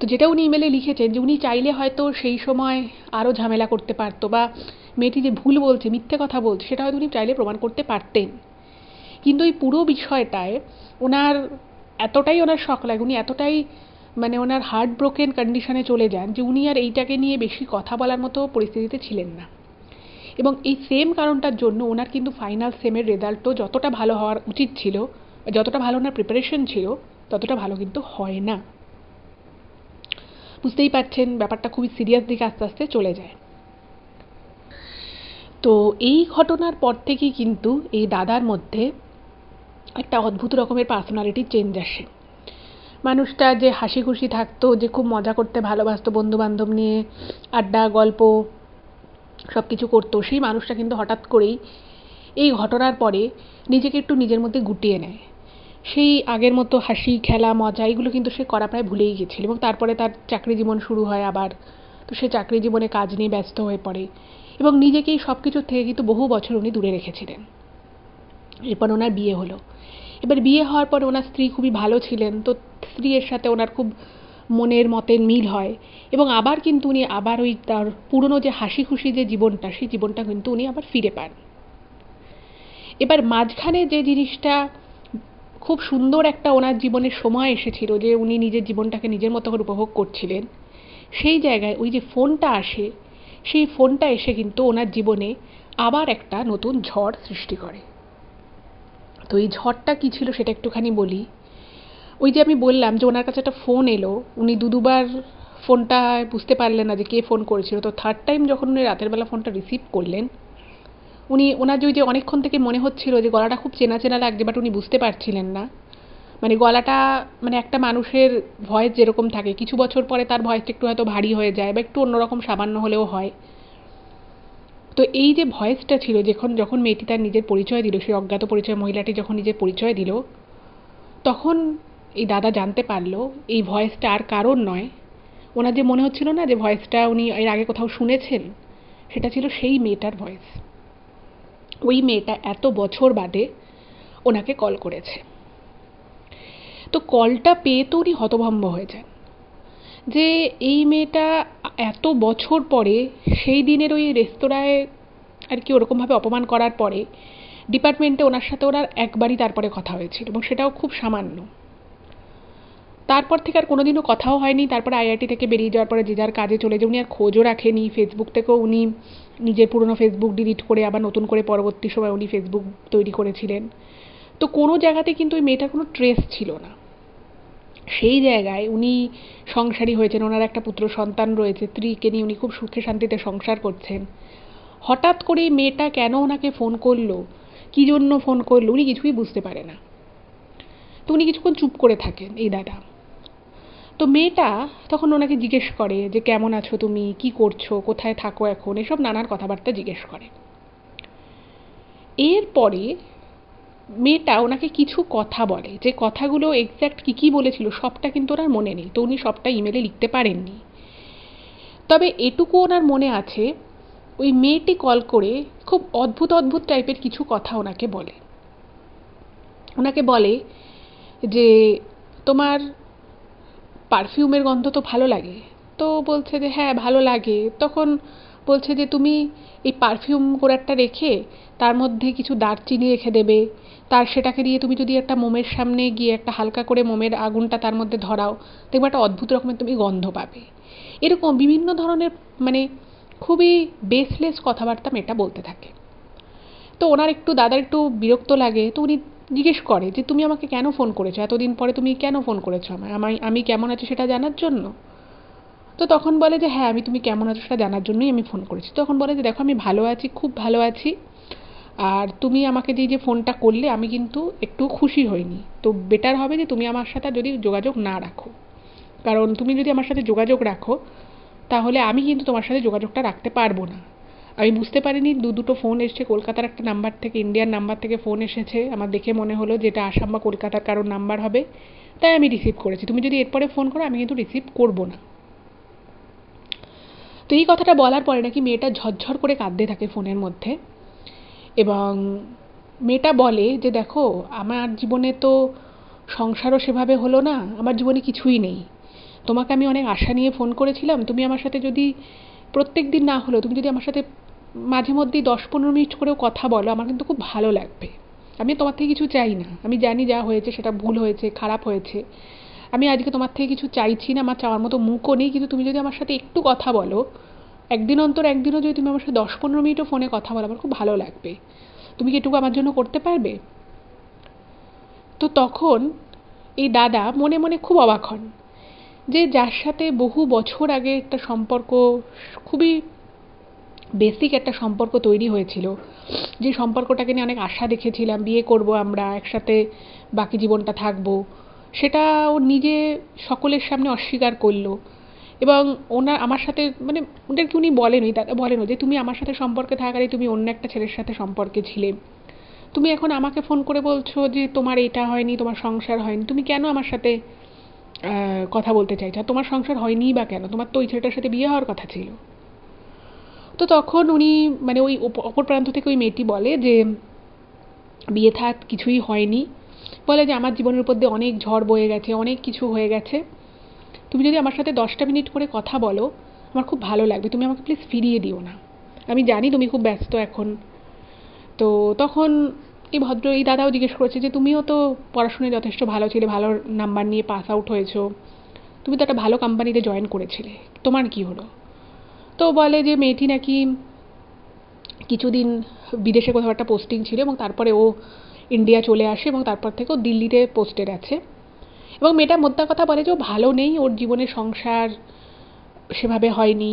তো যেটা উনি ইমেলে লিখেছেন যে উনি চাইলে হয়তো সেই সময় আরও ঝামেলা করতে পারতো, বা মেয়েটি যে ভুল বলছে, মিথ্যে কথা বলছে, সেটা হয়তো উনি চাইলে প্রমাণ করতে পারতেন। কিন্তু এই পুরো বিষয়টায় ওনার এতটাই ওনার শক লাগে, উনি এতটাই মানে ওনার হার্ট ব্রোকেন কন্ডিশনে চলে যান যে উনি আর এইটাকে নিয়ে বেশি কথা বলার মতো পরিস্থিতিতে ছিলেন না। এবং এই সেম কারণটার জন্য ওনার কিন্তু ফাইনাল সেমের রেজাল্টও যতটা ভালো হওয়ার উচিত ছিল, যতটা ভালো ওনার প্রিপারেশন ছিল, ততটা ভালো কিন্তু হয় না। বুঝতেই পারছেন ব্যাপারটা খুবই সিরিয়াস দিকে আস্তে আস্তে চলে যায়। তো এই ঘটনার পর থেকেই কিন্তু এই দাদার মধ্যে একটা অদ্ভুত রকমের পার্সোনালিটি চেঞ্জ আসে। মানুষটা যে হাসি খুশি থাকতো, যে খুব মজা করতে ভালোবাসতো, বন্ধু বান্ধব নিয়ে আড্ডা গল্প সব কিছু করতো, সেই মানুষটা কিন্তু হঠাৎ করেই এই ঘটনার পরে নিজেকে একটু নিজের মধ্যে গুটিয়ে নেয়। সেই আগের মতো হাসি খেলা মজা এগুলো কিন্তু সে করা প্রায় ভুলেই গেছিল। এবং তারপরে তার চাকরি জীবন শুরু হয় আবার। তো সে চাকরি জীবনে কাজ নিয়ে ব্যস্ত হয়ে পড়ে এবং নিজেকেই সব কিছুর থেকে কিন্তু বহু বছর উনি দূরে রেখেছিলেন। এরপর ওনার বিয়ে হলো। এবার বিয়ে হওয়ার পর ওনার স্ত্রী খুবই ভালো ছিলেন, তো স্ত্রীর সাথে ওনার খুব মনের মতের মিল হয় এবং আবার কিন্তু উনি আবার ওই তার পুরনো যে হাসি খুশি যে জীবনটা, সেই জীবনটা কিন্তু উনি আবার ফিরে পান। এবার মাঝখানে যে জিনিসটা খুব সুন্দর একটা ওনার জীবনের সময় এসেছিল, যে উনি নিজের জীবনটাকে নিজের মতো করে উপভোগ করছিলেন, সেই জায়গায় ওই যে ফোনটা আসে, সেই ফোনটা এসে কিন্তু ওনার জীবনে আবার একটা নতুন ঝড় সৃষ্টি করে। তো এই ঝড়টা কী ছিল সেটা একটুখানি বলি। ওই যে আমি বললাম যে ওনার কাছে একটা ফোন এলো, উনি দুবার ফোনটা বুঝতে পারলেন না যে কে ফোন করেছিল। তো থার্ড টাইম যখন উনি রাতের বেলা ফোনটা রিসিভ করলেন, ওনার যে ওই যে অনেকক্ষণ থেকে মনে হচ্ছিল যে গলাটা খুব চেনা চেনা লাগছে, বাট উনি বুঝতে পারছিলেন না। মানে গলাটা, মানে একটা মানুষের ভয়েস যেরকম থাকে, কিছু বছর পরে তার ভয়েসটা একটু হয়তো ভারী হয়ে যায় বা একটু অন্যরকম সামান্য হলেও হয়। তো এই যে ভয়েসটা ছিল, যখন মেয়েটি তার নিজের পরিচয় দিল, সেই অজ্ঞাত পরিচয় মহিলাটি যখন নিজের পরিচয় দিল, তখন এই দাদা জানতে পারলো এই ভয়েসটা আর কারোর নয়। ওনার যে মনে হচ্ছিল না যে ভয়েসটা উনি এর আগে কোথাও শুনেছেন, সেটা ছিল সেই মেয়েটার ভয়েস। ওই মেয়েটা এত বছর বাদে ওনাকে কল করেছে। তো কলটা পেয়ে তো উনি হতভম্ব হয়ে যান যে এই মেয়েটা এত বছর পরে, সেই দিনের ওই রেস্তোরাঁয় আর কি ওরকমভাবে অপমান করার পরে ডিপার্টমেন্টে ওনার সাথে ওনার একবারই তারপরে কথা হয়েছিল, এবং সেটাও খুব সামান্য। তারপর থেকে আর কোনোদিনও কথাও হয়নি। তারপরে আইআইটি থেকে বেরিয়ে যাওয়ার পরে যে যার কাজে চলে যায়, উনি আর খোঁজও রাখেনি। ফেসবুক থেকেও উনি নিজের পুরনো ফেসবুক ডিলিট করে আবার নতুন করে পরবর্তী সময় উনি ফেসবুক তৈরি করেছিলেন। তো কোনো জায়গাতে কিন্তু ওই মেয়েটার কোনো ট্রেস ছিল না। সেই জায়গায় উনি সংসারী হয়েছেন, ওনার একটা পুত্র সন্তান রয়েছে, স্ত্রীকে নিয়ে উনি খুব সুখে শান্তিতে সংসার করছেন। হঠাৎ করে মেয়েটা কেন ওনাকে ফোন করলো, কী জন্য ফোন করলো, উনি কিছুই বুঝতে পারে না। তো উনি কিছুক্ষণ চুপ করে থাকেন এই দাদা। তো মেয়েটা তখন ওনাকে জিজ্ঞেস করে যে কেমন আছো তুমি, কি করছো, কোথায় থাকো এখন, এসব নানান কথাবার্তা জিজ্ঞেস করে। এরপরে মেয়েটা ওনাকে কিছু কথা বলে, যে কথাগুলো এক্স্যাক্ট কী কী বলেছিল সবটা কিন্তু ওনার মনে নেই, তো উনি সবটা ইমেলে লিখতে পারেননি। তবে এটুকু ওনার মনে আছে, ওই মেয়েটি কল করে খুব অদ্ভুত অদ্ভুত টাইপের কিছু কথা ওনাকে বলে। ওনাকে বলে যে তোমার পারফিউমের গন্ধ তো ভালো লাগে। তো বলছে যে হ্যাঁ ভালো লাগে। তখন বলছে যে তুমি এই পারফিউম কোরারটা রেখে তার মধ্যে কিছু দারচিনি রেখে দেবে, সেটাকে দিয়ে তুমি যদি একটা মোমের সামনে গিয়ে একটা হালকা করে মোমের আগুনটা তার মধ্যে ধরাও, দেখবে একটা অদ্ভুত রকমের তুমি গন্ধ পাবে। এরকম বিভিন্ন ধরনের মানে খুবই বেসলেস কথাবার্তা মেয়েটা বলতে থাকে। তো দাদার একটু বিরক্ত লাগে। তো উনি জিজ্ঞেস করে যে তুমি আমাকে কেন ফোন করেছো, এতদিন পরে তুমি কেন ফোন করেছো আমায়, আমি কেমন আছি সেটা জানার জন্য? তো তখন বলে যে হ্যাঁ, তুমি কেমন আছো সেটা জানার জন্যই আমি ফোন করেছি। তখন বলে যে দেখো আমি ভালো আছি, খুব ভালো আছি, আর তুমি আমাকে যে ফোনটা করলে আমি কিন্তু একটু খুশি হইনি। তো বেটার হবে যে তুমি আমার সাথে যদি যোগাযোগ না রাখো, কারণ তুমি যদি আমার সাথে যোগাযোগ রাখো তাহলে আমি কিন্তু তোমার সাথে যোগাযোগটা রাখতে পারবো না। আমি বুঝতে পারিনি, দুটো ফোন এসছে, কলকাতার একটা নাম্বার থেকে, ইন্ডিয়ান নাম্বার থেকে ফোন এসেছে। আমার দেখে মনে হলো যে এটা আসাম বা কলকাতার কারোর নাম্বার হবে, তাই আমি রিসিভ করেছি। তুমি যদি এরপরে ফোন করো আমি কিন্তু রিসিভ করবো না। তো এই কথাটা বলার পরে নাকি মেয়েটা ঝরঝর করে কাঁদতে থাকে ফোনের মধ্যে, এবং মেয়েটা বলে যে দেখো আমার জীবনে তো সংসারও সেভাবে হলো না, আমার জীবনে কিছুই নেই, তোমাকে আমি অনেক আশা নিয়ে ফোন করেছিলাম, তুমি আমার সাথে যদি প্রত্যেক দিন না হলেও তুমি যদি আমার সাথে মাঝে মধ্যেই 10-15 মিনিট করেও কথা বলো, আমার কিন্তু খুব ভালো লাগবে। আমি তোমার থেকে কিছু চাই না, আমি জানি যা হয়েছে সেটা ভুল হয়েছে, খারাপ হয়েছে। আমি আজকে তোমার থেকে কিছু চাইছি না, আমার চাওয়ার মতো মুখও নেই, কিন্তু তুমি যদি আমার সাথে একটু কথা বলো, একদিন অন্তর একদিনও যদি তুমি আমার সাথে 10-15 মিনিটও ফোনে কথা বলো, আমার খুব ভালো লাগবে। তুমি কি এটুকু আমার জন্য করতে পারবে? তো তখন এই দাদা মনে মনে খুব অবাক হন যে যার সাথে বহু বছর আগে একটা সম্পর্ক, খুবই বেসিক একটা সম্পর্ক তৈরি হয়েছিল, যে সম্পর্কটাকে নিয়ে অনেক আশা দেখেছিলাম, বিয়ে করব আমরা একসাথে, বাকি জীবনটা থাকবো, সেটা ও নিজে সকলের সামনে অস্বীকার করলো। এবং আমার সাথে মানে ওদেরকে উনি বলেনি, দাদা বলেনও যে তুমি আমার সাথে সম্পর্কে থাকারই তুমি অন্য একটা ছেলের সাথে সম্পর্কে ছিলে। তুমি এখন আমাকে ফোন করে বলছো যে তোমার এটা হয়নি, তোমার সংসার হয়নি, তুমি কেন আমার সাথে কথা বলতে চাইছো? আর তোমার সংসার হয়নি বা কেন? তোমার তো ওই ছেলেটার সাথে বিয়ে হওয়ার কথা ছিল। তো তখন উনি মানে ওই অপর প্রান্ত থেকে ওই মেয়েটি বলে যে বিয়ে থাক কিছুই হয়নি, বলে যে আমার জীবনের উপর দিয়ে অনেক ঝড় বয়ে গেছে, অনেক কিছু হয়ে গেছে, তুমি যদি আমার সাথে 10টা মিনিট করে কথা বলো আমার খুব ভালো লাগবে, তুমি আমাকে প্লিজ ফিরিয়ে দিও না, আমি জানি তুমি খুব ব্যস্ত এখন। তো তখন এই দাদাও জিজ্ঞেস করেছে যে তুমিও তো পড়াশোনায় যথেষ্ট ভালো ছিলে, ভালো নাম্বার নিয়ে পাস আউট হয়েছো, তুমি তো একটা ভালো কোম্পানিতে জয়েন করেছিলে, তোমার কি হলো? তো বলে যে মেয়েটি নাকি কিছুদিন বিদেশে কোথাও একটা পোস্টিং ছিল এবং তারপরে ও ইন্ডিয়া চলে আসে এবং তারপর থেকে ও দিল্লিতে পোস্টেড আছে। এবং মেয়েটা মোদ্দা কথা বলে যে ও ভালো নেই, ওর জীবনে সংসার সেভাবে হয়নি,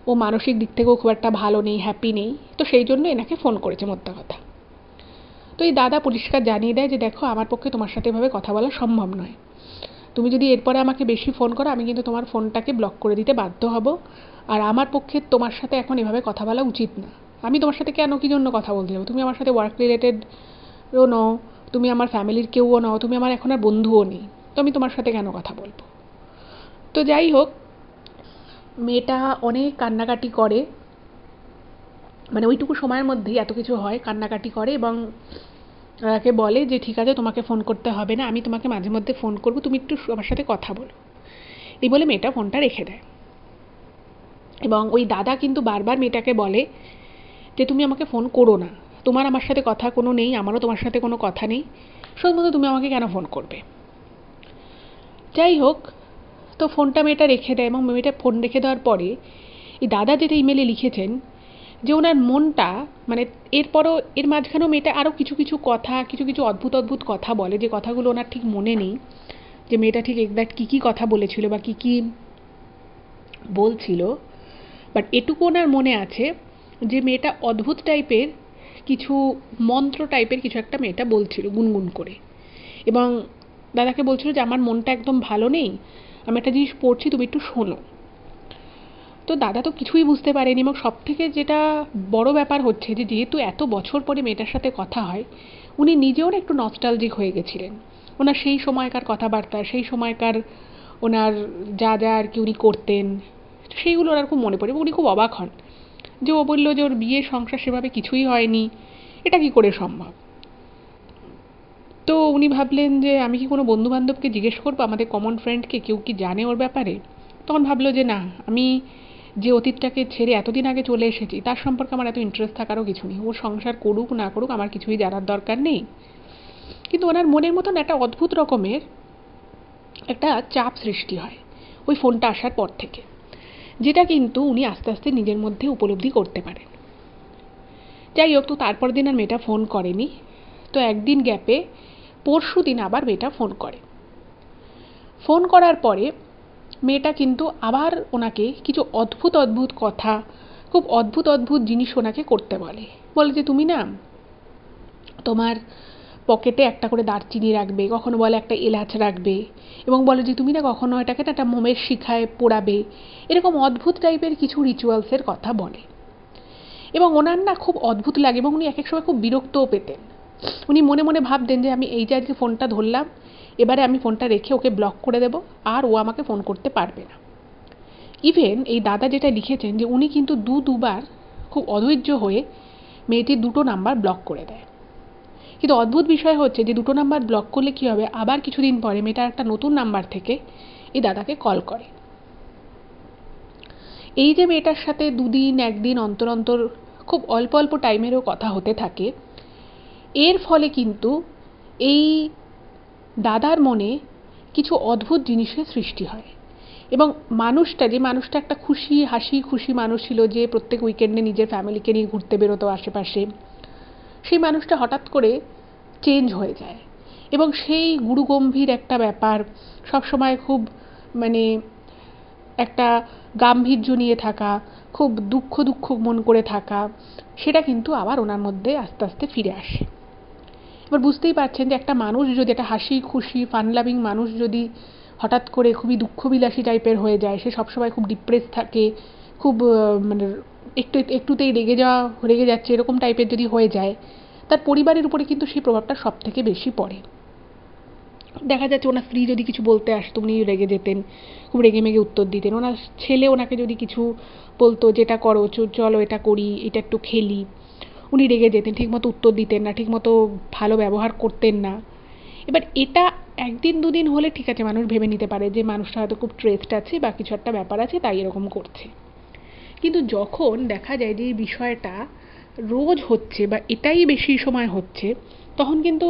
ও মানসিক দিক থেকেও খুব একটা ভালো নেই, হ্যাপি নেই, তো সেই জন্য এনাকে ফোন করেছে মোদ্দা কথা। তো এই দাদা পরিষ্কার জানিয়ে দেয় যে দেখো আমার পক্ষে তোমার সাথে এভাবে কথা বলা সম্ভব নয়, তুমি যদি এরপরে আমাকে বেশি ফোন করো আমি কিন্তু তোমার ফোনটাকে ব্লক করে দিতে বাধ্য হব, আর আমার পক্ষে তোমার সাথে এখন এভাবে কথা বলা উচিত না। আমি তোমার সাথে কেন কি জন্য কথা বলতে যাবো? তুমি আমার সাথে ওয়ার্ক রিলেটেডও নও, তুমি আমার ফ্যামিলির কেউও নও, তুমি আমার এখন আর বন্ধুও নেই, তো আমি তোমার সাথে কেন কথা বলবো? তো যাই হোক, মেয়েটা অনেক কান্নাকাটি করে, মানে ওইটুকু সময়ের মধ্যেই এত কিছু হয়, কান্নাকাটি করে এবং তাকে বলে যে ঠিক আছে তোমাকে ফোন করতে হবে না, আমি তোমাকে মাঝে মধ্যে ফোন করবো, তুমি একটু আমার সাথে কথা বলো। এই বলে মেয়েটা ফোনটা রেখে দেয়। এবং ওই দাদা কিন্তু বারবার মেয়েটাকে বলে যে তুমি আমাকে ফোন করো না, তোমার আমার সাথে কথা কোনো নেই, আমারও তোমার সাথে কোনো কথা নেই, শুধুমাত্র তুমি আমাকে কেন ফোন করবে? যাই হোক, তো ফোনটা মেয়েটা রেখে দেয় এবং মেয়েটা ফোন রেখে দেওয়ার পরে এই দাদা যেটা ইমেলে লিখেছেন যে ওনার মনটা মানে এরপরও এর মাঝখানেও মেয়েটা আরও কিছু কিছু কথা, কিছু কিছু অদ্ভুত অদ্ভুত কথা বলে, যে কথাগুলো ওনার ঠিক মনে নেই যে মেয়েটা ঠিক এক্স্যাক্ট কী কী কথা বলেছিল বা কী কী বলছিল, বাট এটুকু ওনার মনে আছে যে মেয়েটা অদ্ভুত টাইপের কিছু মন্ত্র টাইপের কিছু একটা মেয়েটা বলছিল গুনগুন করে, এবং দাদাকে বলছিল যে আমার মনটা একদম ভালো নেই, আমি একটা জিনিস পড়ছি তুমি একটু শোনো। তো দাদা তো কিছুই বুঝতে পারেনি, এবং সব থেকে যেটা বড় ব্যাপার হচ্ছে যে যেহেতু এত বছর পরে মেয়েটার সাথে কথা হয়, উনি নিজেও একটু নস্টালজিক হয়ে গেছিলেন ওনার সেই সময়কার কথাবার্তা, সেই সময়কার ওনার যা যা আর কি উনি করতেন সেইগুলো ওনার খুব মনে পড়ে, এবং উনি খুব অবাক হন যে ও বললো যে ওর বিয়ে সংসার সেভাবে কিছুই হয়নি, এটা কি করে সম্ভব? তো উনি ভাবলেন যে আমি কি কোনো বন্ধু বান্ধবকে জিজ্ঞেস করবো, আমাদের কমন ফ্রেন্ডকে, কেউ কি জানে ওর ব্যাপারে? তখন ভাবলো যে না, আমি যে অতীতটাকে ছেড়ে এতদিন আগে চলে এসেছি তার সম্পর্কে আমার এত ইন্টারেস্ট থাকারও কিছু নেই, ওর সংসার করুক না করুক আমার কিছুই জানার দরকার নেই। কিন্তু ওনার মনের মতন একটা অদ্ভুত রকমের একটা চাপ সৃষ্টি হয় ওই ফোনটা আসার পর থেকে, যেটা কিন্তু উনি আস্তে আস্তে নিজের মধ্যে উপলব্ধি করতে পারেন। যাই হোক, তো তারপর দিন আর মেয়েটা ফোন করেনি। তো একদিন গ্যাপে পরশু দিন আবার মেয়েটা ফোন করে। ফোন করার পরে মেয়েটা কিন্তু আবার ওনাকে কিছু অদ্ভুত অদ্ভুত কথা, খুব অদ্ভুত অদ্ভুত জিনিস ওনাকে করতে বলে। বলে যে তুমি না তোমার পকেটে একটা করে দারচিনি রাখবে, কখনো বলে একটা এলাচ রাখবে, এবং বলে যে তুমি না কখনো এটাকে না একটা মোমের শিখায় পোড়াবে, এরকম অদ্ভুত টাইপের কিছু রিচুয়ালসের কথা বলে। এবং ওনার না খুব অদ্ভুত লাগে এবং উনি এক এক সময় খুব বিরক্তও পেতেন। উনি মনে মনে ভাবতেন যে আমি এই যে আজকে ফোনটা ধরলাম, এবারে আমি ফোনটা রেখে ওকে ব্লক করে দেবো, আর ও আমাকে ফোন করতে পারবে না। ইভেন এই দাদা যেটা লিখেছেন যে উনি কিন্তু দুবার খুব অধৈর্য হয়ে মেয়েটির 2টো নাম্বার ব্লক করে দেয়। কিন্তু অদ্ভুত বিষয় হচ্ছে যে 2টো নাম্বার ব্লক করলে কী হবে, আবার কিছুদিন পরে মেয়েটার একটা নতুন নাম্বার থেকে এই দাদাকে কল করে। এই যে মেয়েটার সাথে দুদিন একদিন অন্তর অন্তর খুব অল্প অল্প টাইমেরও কথা হতে থাকে, এর ফলে কিন্তু এই দাদার মনে কিছু অদ্ভুত জিনিসের সৃষ্টি হয়। এবং যে মানুষটা একটা হাসি খুশি মানুষ ছিল, যে প্রত্যেক উইকেন্ডে নিজের ফ্যামিলিকে নিয়ে ঘুরতে বেরোতো আশেপাশে, সেই মানুষটা হঠাৎ করে চেঞ্জ হয়ে যায়। এবং সেই গুরুগম্ভীর একটা ব্যাপার, সবসময় খুব মানে একটা গাম্ভীর্য নিয়ে থাকা, খুব দুঃখ দুঃখ মন করে থাকা, সেটা কিন্তু আবার ওনার মধ্যে আস্তে আস্তে ফিরে আসে। এবার বুঝতেই পারছেন যে একটা মানুষ যদি, একটা হাসি খুশি ফান লাভিং মানুষ যদি হঠাৎ করে খুবই দুঃখবিলাসী টাইপের হয়ে যায়, সে সবসময় খুব ডিপ্রেস থাকে, খুব মানে একটুতেই রেগে যাচ্ছে এরকম টাইপের যদি হয়ে যায়, তার পরিবারের উপরে কিন্তু সেই প্রভাবটা সব থেকে বেশি পড়ে। দেখা যাচ্ছে ওনার স্ত্রী যদি কিছু বলতে আসতো, উনি রেগে যেতেন, খুব রেগে মেগে উত্তর দিতেন। ওনার ছেলে ওনাকে যদি কিছু বলতো, যেটা করো, চলো এটা করি, এটা একটু খেলি, উনি রেগে যেতেন, ঠিকমতো উত্তর দিতেন না, ঠিকমতো ভালো ব্যবহার করতেন না। এবার এটা একদিন দুদিন হলে ঠিক আছে, মানুষ ভেবে নিতে পারে যে মানুষটা হয়তো খুব স্ট্রেসড আছে বা কিছু একটা ব্যাপার আছে, তাই এরকম করছে। কিন্তু যখন দেখা যায় যে এই বিষয়টা রোজ হচ্ছে বা এটাই বেশি সময় হচ্ছে, তখন কিন্তু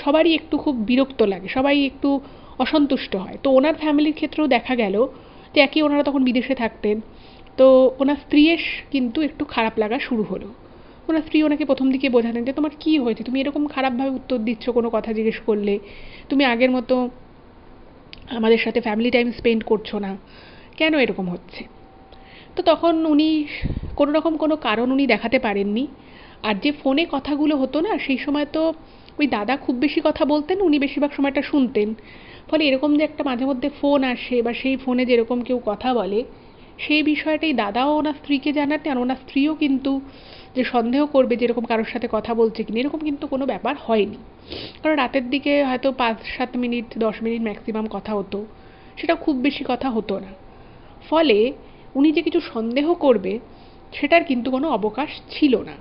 সবারই একটু খুব বিরক্ত লাগে, সবাই একটু অসন্তুষ্ট হয়। তো ওনার ফ্যামিলির ক্ষেত্রেও দেখা গেল যে ওনারা তখন বিদেশে থাকতেন, তো ওনার স্ত্রীর কিন্তু একটু খারাপ লাগা শুরু হলো। ওনার স্ত্রী ওনাকে প্রথম দিকে বোঝাতেন যে তোমার কি হয়েছে, তুমি এরকম খারাপভাবে উত্তর দিচ্ছ কোনো কথা জিজ্ঞেস করলে, তুমি আগের মতো আমাদের সাথে ফ্যামিলি টাইম স্পেন্ড করছো না, কেন এরকম হচ্ছে? তো তখন উনি কোনো রকম কোনো কারণ উনি দেখাতে পারেননি। আর যে ফোনে কথাগুলো হতো না, সেই সময় তো ওই দাদা খুব বেশি কথা বলতেন, উনি বেশিরভাগ সময়টা শুনতেন। ফলে এরকম যে একটা মাঝে মধ্যে ফোন আসে বা সেই ফোনে যেরকম কেউ কথা বলে, সেই বিষয়টাই দাদাও ওনার স্ত্রীকে জানাতেন। আর ওনার স্ত্রীও কিন্তু যে সন্দেহ করবে যে এরকম কারোর সাথে কথা বলছে কিনা, এরকম কিন্তু কোনো ব্যাপার হয়নি। কারণ রাতের দিকে হয়তো 5-7 মিনিট 10 মিনিট ম্যাক্সিমাম কথা হতো, সেটা খুব বেশি কথা হতো না। ফলে উনি যে কিছু সন্দেহ করবে, সেটার কিন্তু কোনো অবকাশ ছিল না।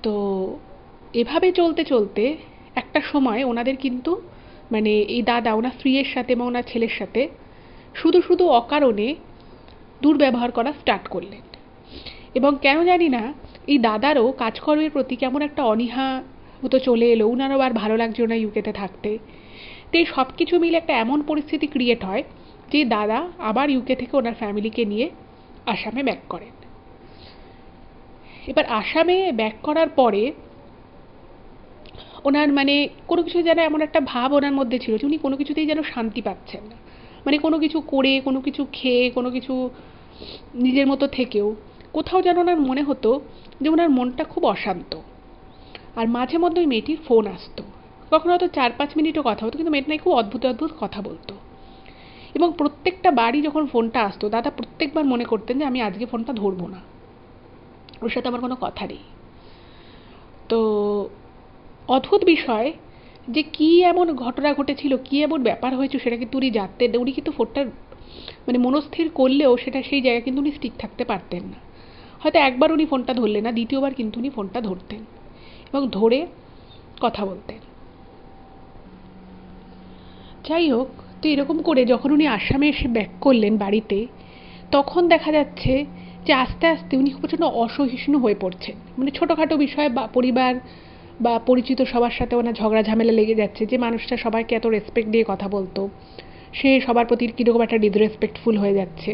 তো এভাবে চলতে চলতে একটা সময় ওনাদের কিন্তু মানে এই দাদা ওনার স্ত্রীর সাথে এবং ওনার ছেলের সাথে শুধু শুধু অকারণে দুর্ব্যবহার করা স্টার্ট করলেন। এবং কেন জানি না এই দাদারও কাজকর্মের প্রতি কেমন একটা অনীহা মতো চলে এলো, উনারও আর ভালো লাগছে না ইউকেতে থাকতে। তো এই সব কিছু মিলে একটা এমন পরিস্থিতি ক্রিয়েট হয় যে দাদা আবার ইউকে থেকে ওনার ফ্যামিলিকে নিয়ে আসামে ব্যাক করেন। এবার আসামে ব্যাক করার পরে ওনার মানে কোনো কিছু যেন এমন একটা ভাব ওনার মধ্যে ছিল যে উনি কোনো কিছুতেই যেন শান্তি পাচ্ছেন না। মানে কোনো কিছু করে, কোনো কিছু খেয়ে, কোনো কিছু নিজের মতো থেকেও কোথাও যেন ওনার মনে হতো যে ওনার মনটা খুব অশান্ত। আর মাঝে মধ্যে ওই মেয়েটির ফোন আসতো, কখনো হয়তো 4-5 মিনিটও কথা হতো, কিন্তু মেয়েটা খুব অদ্ভুত অদ্ভুত কথা বলতো। এবং প্রত্যেকটা বারই যখন ফোনটা আসতো, দাদা প্রত্যেকবার মনে করতেন যে আমি আজকে ফোনটা ধরবো না, ওর সাথে আমার কোনো কথা নেই। তো অদ্ভুত বিষয় যে কি এমন ঘটনা ঘটেছিল, কি এমন ব্যাপার হয়েছে, সেটা কিন্তু উনি জানতেন না। উনি কিন্তু ফোনটা মানে মনস্থির করলেও সেটা সেই জায়গায় কিন্তু উনি স্টিক থাকতে পারতেন না। হয়তো একবার উনি ফোনটা ধরলেন না, দ্বিতীয়বার কিন্তু উনি ফোনটা ধরতেন এবং ধরে কথা বলতেন। যাই হোক, তো এরকম করে যখন উনি আসামে এসে ব্যাক করলেন বাড়িতে, তখন দেখা যাচ্ছে যে আস্তে আস্তে উনি প্রচণ্ড অসহিষ্ণু হয়ে পড়ছেন। মানে ছোটোখাটো বিষয়ে বা পরিবার বা পরিচিত সবার সাথে ওনার ঝগড়া ঝামেলা লেগে যাচ্ছে। যে মানুষটা সবাইকে এত রেসপেক্ট দিয়ে কথা বলতো, সে সবার প্রতি কীরকম একটা ডিসরেসপেক্টফুল হয়ে যাচ্ছে।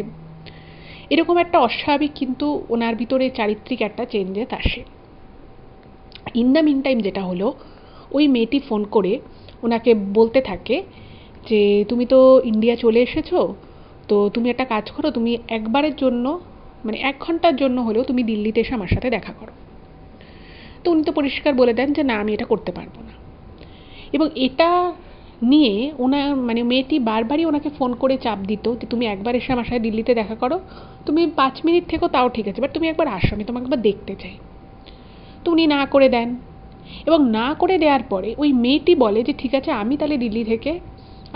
এরকম একটা অস্বাভাবিক কিন্তু ওনার ভিতরে চারিত্রিক একটা চেঞ্জেস আসে। ইন দ্য মিন টাইম যেটা হলো, ওই মেয়েটি ফোন করে ওনাকে বলতে থাকে যে তুমি তো ইন্ডিয়া চলে এসেছো, তো তুমি একটা কাজ করো, তুমি একবারের জন্য মানে 1 ঘন্টার জন্য হলেও তুমি দিল্লিতে এসে আমার সাথে দেখা করো। তো উনি তো পরিষ্কার বলে দেন যে না, আমি এটা করতে পারবো না। এবং এটা নিয়ে ওনার মানে মেয়েটি বারবারই ওনাকে ফোন করে চাপ দিত যে তুমি একবার এসে আমার সাথে দিল্লিতে দেখা করো, তুমি 5 মিনিট থেকো তাও ঠিক আছে, বাট তুমি একবার আসো, আমি তোমাকে একবার দেখতে চাই। তো উনি না করে দেন। এবং না করে দেওয়ার পরে ওই মেয়েটি বলে যে ঠিক আছে, আমি তাহলে দিল্লি থেকে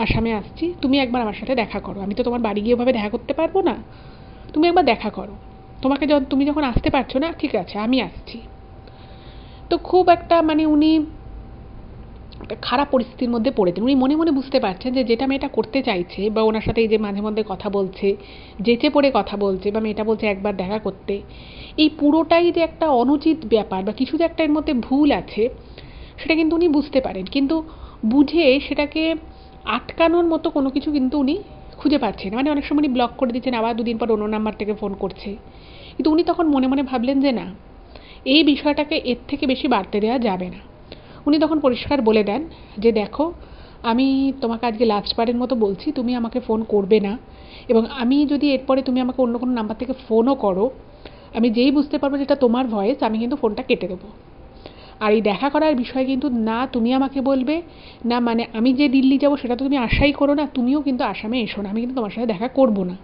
আসামে আসছি, তুমি একবার আমার সাথে দেখা করো, আমি তো তোমার বাড়ি গিয়ে ওভাবে দেখা করতে পারবো না, তুমি একবার দেখা করো, তুমি যখন আসতে পারছো না, ঠিক আছে আমি আসছি। তো খুব একটা মানে উনি একটা খারাপ পরিস্থিতির মধ্যে পড়েছেন। উনি মনে মনে বুঝতে পারছেন যে যেটা মেয়েটা করতে চাইছে বা ওনার সাথে এই যে মাঝে মধ্যে কথা বলছে, যেচে পড়ে কথা বলছে বা মেয়েটা বলছে একবার দেখা করতে, এই পুরোটাই যে একটা অনুচিত ব্যাপার বা কিছু যে একটা এর মধ্যে ভুল আছে সেটা কিন্তু উনি বুঝতে পারেন, কিন্তু বুঝে সেটাকে আটকানোর মতো কোনো কিছু কিন্তু উনি খুঁজে পাচ্ছেন না। মানে অনেক সময় উনি ব্লক করে দিচ্ছেন, আবার দুদিন পর অন্য নাম্বার থেকে ফোন করছে, কিন্তু উনি তখন মনে মনে ভাবলেন যে না, এই বিষয়টাকে এর থেকে বেশি বাড়তে দেওয়া যাবে না। উনি তখন পরিষ্কার বলে দেন যে দেখো, আমি তোমাকে আজকে লাস্টবারের মতো বলছি, তুমি আমাকে ফোন করবে না, এবং আমি যদি এরপরে তুমি আমাকে অন্য কোনো নাম্বার থেকে ফোনও করো, আমি যেই বুঝতে পারবো যেটা তোমার ভয়েস, আমি কিন্তু ফোনটা কেটে দেবো। আর এই দেখা করার বিষয় কিন্তু না তুমি আমাকে বলবে, না মানে আমি যে দিল্লি যাবো সেটা তো তুমি আশাই করো না, তুমিও কিন্তু আসামে এসো না, আমি কিন্তু তোমার সাথে দেখা করবো না।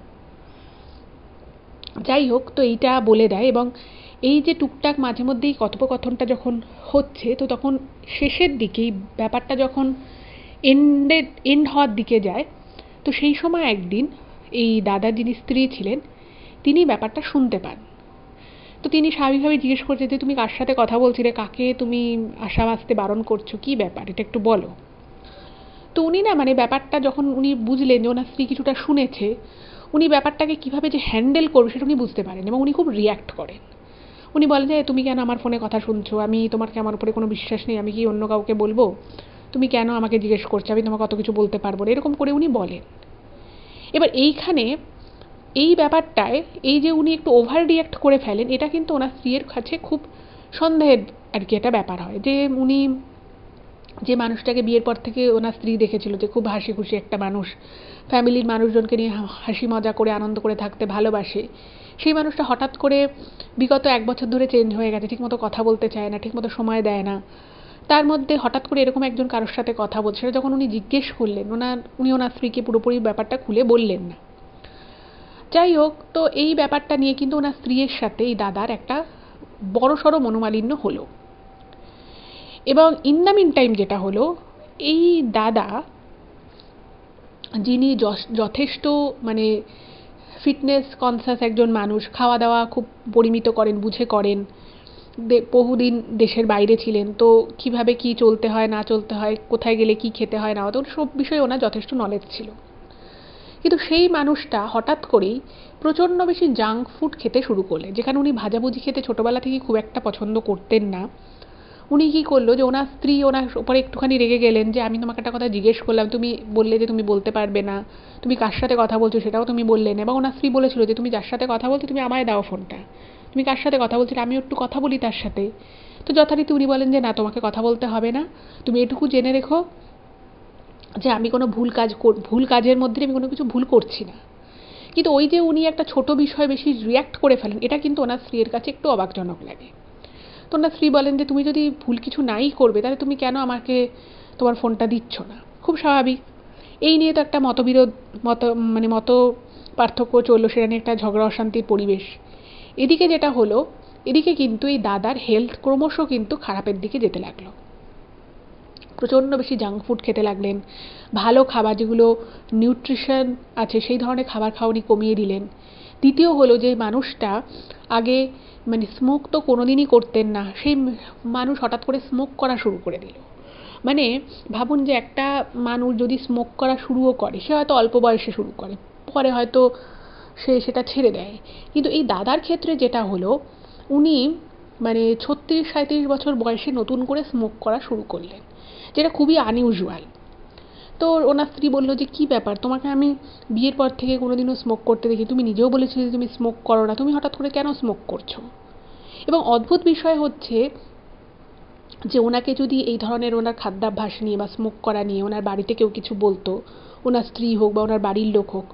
যাই হোক, তো এইটা বলে দেয়, এবং এই যে টুকটাক মাঝে মধ্যেই কথোপকথনটা যখন হচ্ছে, তো তখন শেষের দিকেই ব্যাপারটা যখন এন্ড হওয়ার দিকে যায়, তো সেই সময় একদিন এই দাদার যিনি স্ত্রী ছিলেন তিনি ব্যাপারটা শুনতে পান। তো তিনি স্বাভাবিকভাবে জিজ্ঞেস করছে যে তুমি কার সাথে কথা বলছিলে, কাকে তুমি আসাম আসতে বারণ করছো, কি ব্যাপার, এটা একটু বলো। তো উনি না মানে ব্যাপারটা যখন উনি বুঝলেন যে ওনার স্ত্রী কিছুটা শুনেছে, উনি ব্যাপারটাকে কিভাবে যে হ্যান্ডেল করবে সেটা উনি বুঝতে পারেন, এবং উনি খুব রিয়্যাক্ট করেন। উনি বলেন যে তুমি কেন আমার ফোনে কথা শুনছো, আমি তোমার কি আমার উপরে কোনো বিশ্বাস নেই, আমি কি অন্য কাউকে বলবো, তুমি কেন আমাকে জিজ্ঞেস করছো, আমি তোমাকে অত কিছু বলতে পারবো না, এরকম করে উনি বলেন। এবার এইখানে এই ব্যাপারটায় এই যে উনি একটু ওভার রিয়্যাক্ট করে ফেলেন, এটা কিন্তু ওনার স্ত্রীর কাছে খুব সন্দেহের আর কি একটা ব্যাপার হয়, যে উনি যে মানুষটাকে বিয়ের পর থেকে ওনার স্ত্রী দেখেছিল যে খুব হাসি খুশি একটা মানুষ, ফ্যামিলির মানুষজনকে নিয়ে হাসি মজা করে আনন্দ করে থাকতে ভালোবাসে, সেই মানুষটা হঠাৎ করে বিগত 1 বছর ধরে চেঞ্জ হয়ে গেছে, ঠিকমতো কথা বলতে চায় না, ঠিকমতো সময় দেয় না। তার মধ্যে হঠাৎ করে এরকম একজন কারোর সাথে কথা বলছে, সেটা যখন উনি জিজ্ঞেস করলেন, উনি ওনার স্ত্রীকে পুরোপুরি ব্যাপারটা খুলে বললেন না। যাই হোক, তো এই ব্যাপারটা নিয়ে কিন্তু ওনার স্ত্রীর সাথে এই দাদার একটা বড়সড় মনোমালিন্য হলো। এবং ইন দ্য মিন টাইম যেটা হলো, এই দাদা, যিনি যথেষ্ট মানে ফিটনেস কনসাস একজন মানুষ, খাওয়া দাওয়া খুব পরিমিত করেন, বুঝে করেন, বহুদিন দেশের বাইরে ছিলেন, তো কিভাবে কি চলতে হয় না চলতে হয়, কোথায় গেলে কি খেতে হয় না, তো সব বিষয়ে ওনার যথেষ্ট নলেজ ছিল। কিন্তু সেই মানুষটা হঠাৎ করেই প্রচণ্ড বেশি জাঙ্ক ফুড খেতে শুরু করলেন, যেখানে উনি ভাজাভুজি খেতে ছোটোবেলা থেকে খুব একটা পছন্দ করতেন না। উনি কী করলো যে ওনার স্ত্রী ওনার উপরে একটুখানি রেগে গেলেন যে আমি তোমাকে একটা কথা জিজ্ঞেস করলাম, তুমি বললে যে তুমি বলতে পারবে না, তুমি কার সাথে কথা বলছো সেটাও তুমি বললে না, এবং ওনার স্ত্রী বলেছিল যে তুমি যার সাথে কথা বলছো তুমি আমায় দাও ফোনটা, তুমি কার সাথে কথা বলছিলে, আমিও একটু কথা বলি তার সাথে। তো যথারীতি উনি বলেন যে না, তোমাকে কথা বলতে হবে না, তুমি এটুকু জেনে রেখো যে আমি কোনো ভুল কাজের মধ্যে আমি কোনো কিছু ভুল করছি না। কিন্তু ওই যে উনি একটা ছোট বিষয়ে বেশি রিয়্যাক্ট করে ফেলেন, এটা কিন্তু ওনার স্ত্রীর কাছে একটু অবাকজনক লাগে। তো ওনার স্ত্রী বলেন যে তুমি যদি ভুল কিছু নাই করবে, তাহলে তুমি কেন আমাকে তোমার ফোনটা দিচ্ছ না, খুব স্বাভাবিক। এই নিয়ে তো একটা মত পার্থক্য চললো, সেটা নিয়ে একটা ঝগড়া অশান্তির পরিবেশ। এদিকে যেটা হলো, এদিকে কিন্তু এই দাদার হেলথ ক্রমশ কিন্তু খারাপের দিকে যেতে লাগলো। প্রচণ্ড বেশি জাঙ্ক ফুড খেতে লাগলেন, ভালো খাবার যেগুলো নিউট্রিশন আছে সেই ধরনের খাবার খাওয়া উনি কমিয়ে দিলেন। দ্বিতীয় হলো, যে মানুষটা আগে মানে স্মোক তো কোনোদিনই করতেন না, সেই মানুষ হঠাৎ করে স্মোক করা শুরু করে দিল। মানে ভাবুন যে একটা মানুষ যদি স্মোক করা শুরুও করে, সে হয়তো অল্প বয়সে শুরু করে, পরে হয়তো সে সেটা ছেড়ে দেয়, কিন্তু এই দাদার ক্ষেত্রে যেটা হলো, উনি মানে 36-37 বছর বয়সে নতুন করে স্মোক করা শুরু করলেন, যেটা খুবই আনইউজুয়াল। তো ওনার স্ত্রী বললো যে কী ব্যাপার, তোমাকে আমি বিয়ের পর থেকে কোনোদিনও স্মোক করতে দেখি, তুমি নিজেও বলেছিলে যে তুমি স্মোক করো না, তুমি হঠাৎ করে কেন স্মোক করছো। এবং অদ্ভুত বিষয় হচ্ছে যে ওনাকে যদি এই ধরনের ওনার খাদ্যাভ্যাস নিয়ে বা স্মোক করা নিয়ে ওনার বাড়িতে কেউ কিছু বলতো, ওনার স্ত্রী হোক বা ওনার বাড়ির লোক হোক,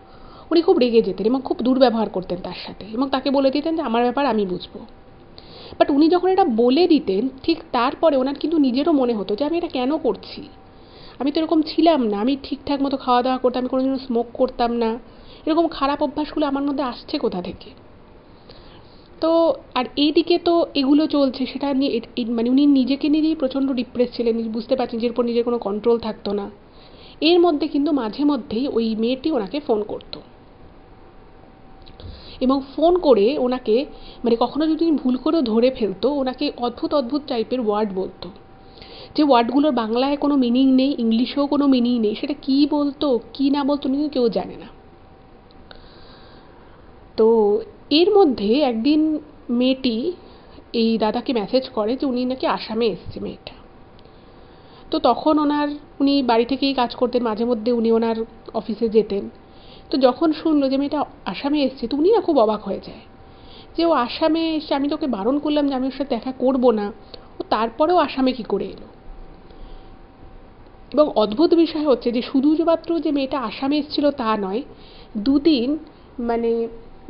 উনি খুব রেগে যেতেন এবং খুব দুর্ব্যবহার করতেন তার সাথে, এবং তাকে বলে দিতেন যে আমার ব্যাপার আমি বুঝবো। বাট উনি যখন এটা বলে দিতেন, ঠিক তারপরে ওনার কিন্তু নিজেরও মনে হতো যে আমি এটা কেন করছি, আমি তো এরকম ছিলাম না, আমি ঠিকঠাক মতো খাওয়া দাওয়া করতাম, আমি কোনোদিনও স্মোক করতাম না, এরকম খারাপ অভ্যাসগুলো আমার মধ্যে আসছে কোথা থেকে। তো আর এইদিকে তো এগুলো চলছে, সেটা নিয়ে মানে উনি নিজেকে নিজেই প্রচণ্ড ডিপ্রেস ছিলেন, বুঝতে পারছেন নিজের উপর নিজের কোনো কন্ট্রোল থাকতো না। এর মধ্যে কিন্তু মাঝে মধ্যেই ওই মেয়েটি ওনাকে ফোন করতো, এবং ফোন করে ওনাকে মানে কখনো যদি ভুল করেও ধরে ফেলতো, ওনাকে অদ্ভুত অদ্ভুত টাইপের ওয়ার্ড বলতো, যে ওয়ার্ডগুলোর বাংলায় কোনো মিনিং নেই, ইংলিশেও কোনো মিনিং নেই, সেটা কী বলতো কী না বলতো নিয়ে কেউ জানে না। তো এর মধ্যে একদিন মেয়েটি এই দাদাকে মেসেজ করে যে উনি নাকি আসামে এসছে মেয়েটা। তো তখন উনি বাড়ি থেকেই কাজ করতেন, মাঝে মধ্যে উনি ওনার অফিসে যেতেন। তো যখন শুনলো যে মেয়েটা আসামে এসছে, তো উনি না খুব অবাক হয়ে যায় যে ও আসামে এসে, আমি তোকে বারণ করলাম যে আমি ওর সাথে দেখা করবো না, ও তারপরেও আসামে কি করে এলো। এবং অদ্ভুত বিষয় হচ্ছে যে শুধুমাত্র যে মেয়েটা আসামে এসেছিল তা নয়, দুদিন মানে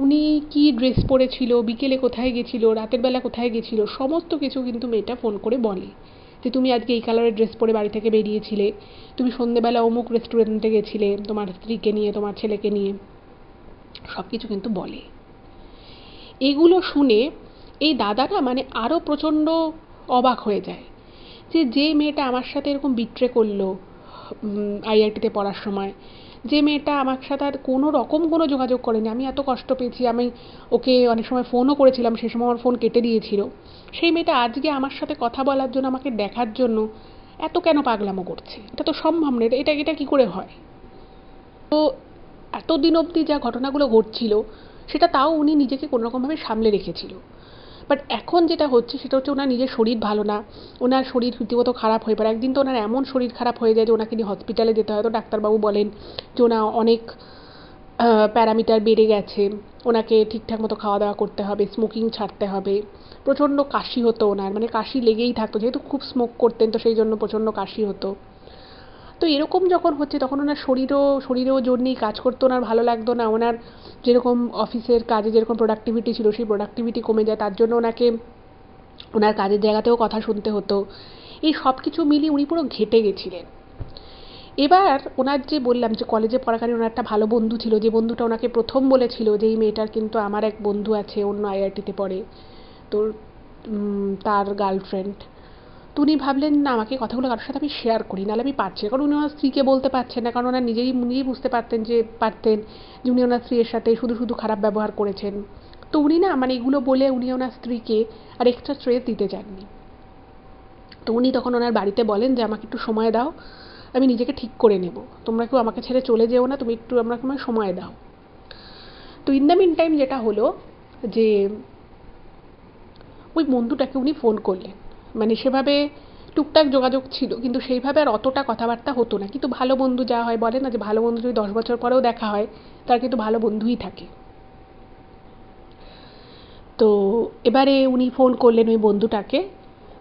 উনি কি ড্রেস পরেছিল, বিকেলে কোথায় গেছিল, রাতের বেলা কোথায় গেছিল, সমস্ত কিছু কিন্তু মেয়েটা ফোন করে বলে যে তুমি আজকে এই কালারের ড্রেস পরে বাড়ি থেকে বেরিয়েছিলে, তুমি সন্ধেবেলা অমুক রেস্টুরেন্টে গেছিলে তোমার স্ত্রীকে নিয়ে, তোমার ছেলেকে নিয়ে, সব কিছু কিন্তু বলে। এগুলো শুনে এই দাদাটা মানে আরও প্রচণ্ড অবাক হয়ে যায় যে মেয়েটা আমার সাথে এরকম বিট্রে করলো আইআইটিতে পড়ার সময়, যে মেয়েটা আমার সাথে আর কোনো রকম কোনো যোগাযোগ করেনি, আমি এত কষ্ট পেয়েছি, আমি ওকে অনেক সময় ফোনও করেছিলাম, সেই সময় আমার ফোন কেটে দিয়েছিল, সেই মেয়েটা আজকে আমার সাথে কথা বলার জন্য, আমাকে দেখার জন্য এত কেন পাগলামো করছে। এটা তো সম্ভব নয়, এটা কী করে হয়। তো এতদিন অবধি যা ঘটনাগুলো ঘটছিল সেটা তাও উনি নিজেকে কোনোরকমভাবে সামলে রেখেছিল। বাট এখন যেটা হচ্ছে সেটা হচ্ছে ওনার নিজের শরীর ভালো না, ওনার শরীর রীতিমতো খারাপ হয়ে পড়ে। একদিন তো ওনার এমন শরীর খারাপ হয়ে যায় যে ওনাকে নিয়ে হসপিটালে যেতে হয়। তো ডাক্তারবাবু বলেন যে ওনার অনেক প্যারামিটার বেড়ে গেছে, ওনাকে ঠিকঠাক মতো খাওয়া দাওয়া করতে হবে, স্মোকিং ছাড়তে হবে। প্রচণ্ড কাশি হতো ওনার, মানে কাশি লেগেই থাকতো, যেহেতু খুব স্মোক করতেন তো সেই জন্য প্রচণ্ড কাশি হতো। তো এরকম যখন হচ্ছে তখন ওনার শরীরেও জোর নেই, কাজ করতে ওনার ভালো লাগতো না, ওনার যেরকম অফিসের কাজে যেরকম প্রোডাক্টিভিটি ছিল সেই প্রোডাক্টিভিটি কমে যায়, তার জন্য ওনাকে ওনার কাজের জায়গাতেও কথা শুনতে হতো। এই সব কিছু মিলিয়ে উনি পুরো ঘেঁটে গেছিলেন। এবার ওনার যে বললাম যে কলেজে পড়াকালীন ওনার একটা ভালো বন্ধু ছিল, যে বন্ধুটা ওনাকে প্রথম বলেছিল যে এই মেয়েটার কিন্তু আমার এক বন্ধু আছে, অন্য আইআইটিতে পড়ে, তোর তার গার্লফ্রেন্ড। তো উনি ভাবলেন না, আমাকে কথাগুলো কারোর সাথে আমি শেয়ার করি, নাহলে আমি পারছি না। কারণ উনি ওনার স্ত্রীকে বলতে পারছেন না, কারণ ওনার নিজেই বুঝতে পারতেন যে উনি ওনার স্ত্রীর সাথে শুধু শুধু খারাপ ব্যবহার করেছেন। তো উনি না মানে এগুলো বলে উনি ওনার স্ত্রীকে আর এক্সট্রা স্ট্রেস দিতে চাননি। তো উনি তখন ওনার বাড়িতে বলেন যে আমাকে একটু সময় দাও, আমি নিজেকে ঠিক করে নেব, তোমরা কেউ আমাকে ছেড়ে চলে যেও না, তুমি একটু আমাকে সময় দাও। তো ইন দ্য মিন টাইম যেটা হলো যে ওই বন্ধুটাকে উনি ফোন করলেন, মানে সেভাবে টুকটাক যোগাযোগ ছিল কিন্তু সেইভাবে আর অতটা কথাবার্তা হতো না, কিন্তু ভালো বন্ধু যা হয়, বলে না যে ভালো বন্ধু যদি 10 বছর পরেও দেখা হয় তার কিন্তু ভালো বন্ধুই থাকে। তো এবারে উনি ফোন করলেন ওই বন্ধুটাকে,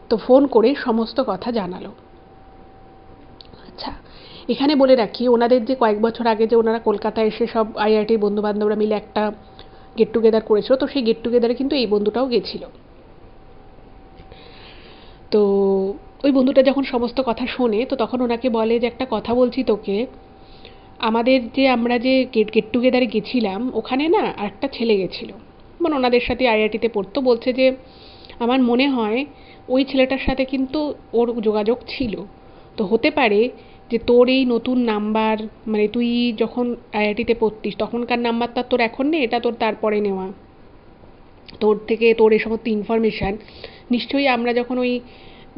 তো ফোন করে সমস্ত কথা জানালো। আচ্ছা, এখানে বলে রাখি ওনাদের যে কয়েক বছর আগে যে ওনারা কলকাতায় এসে সব আইআইটির বন্ধুবান্ধবরা মিলে একটা গেট টুগেদার করেছিল, তো সেই গেট টুগেদারে কিন্তু এই বন্ধুটাও গেছিল। তো ওই বন্ধুটা যখন সমস্ত কথা শোনে তো তখন ওনাকে বলে যে একটা কথা বলছি তোকে, আমরা যে গেট টুগেদারে গেছিলাম ওখানে না আরেকটা ছেলে গেছিল, মানে ওনাদের সাথে আইআইটিতে পড়তো, বলছে যে আমার মনে হয় ওই ছেলেটার সাথে কিন্তু ওর যোগাযোগ ছিল। তো হতে পারে যে তোর এই নতুন নাম্বার, মানে তুই যখন আইআইটিতে পড়তিস তখনকার নাম্বারটা তোর এখন নেই, এটা তোর তারপরে নেওয়া। তোর থেকে তোর এই সমস্ত ইনফরমেশান নিশ্চয়ই আমরা যখন ওই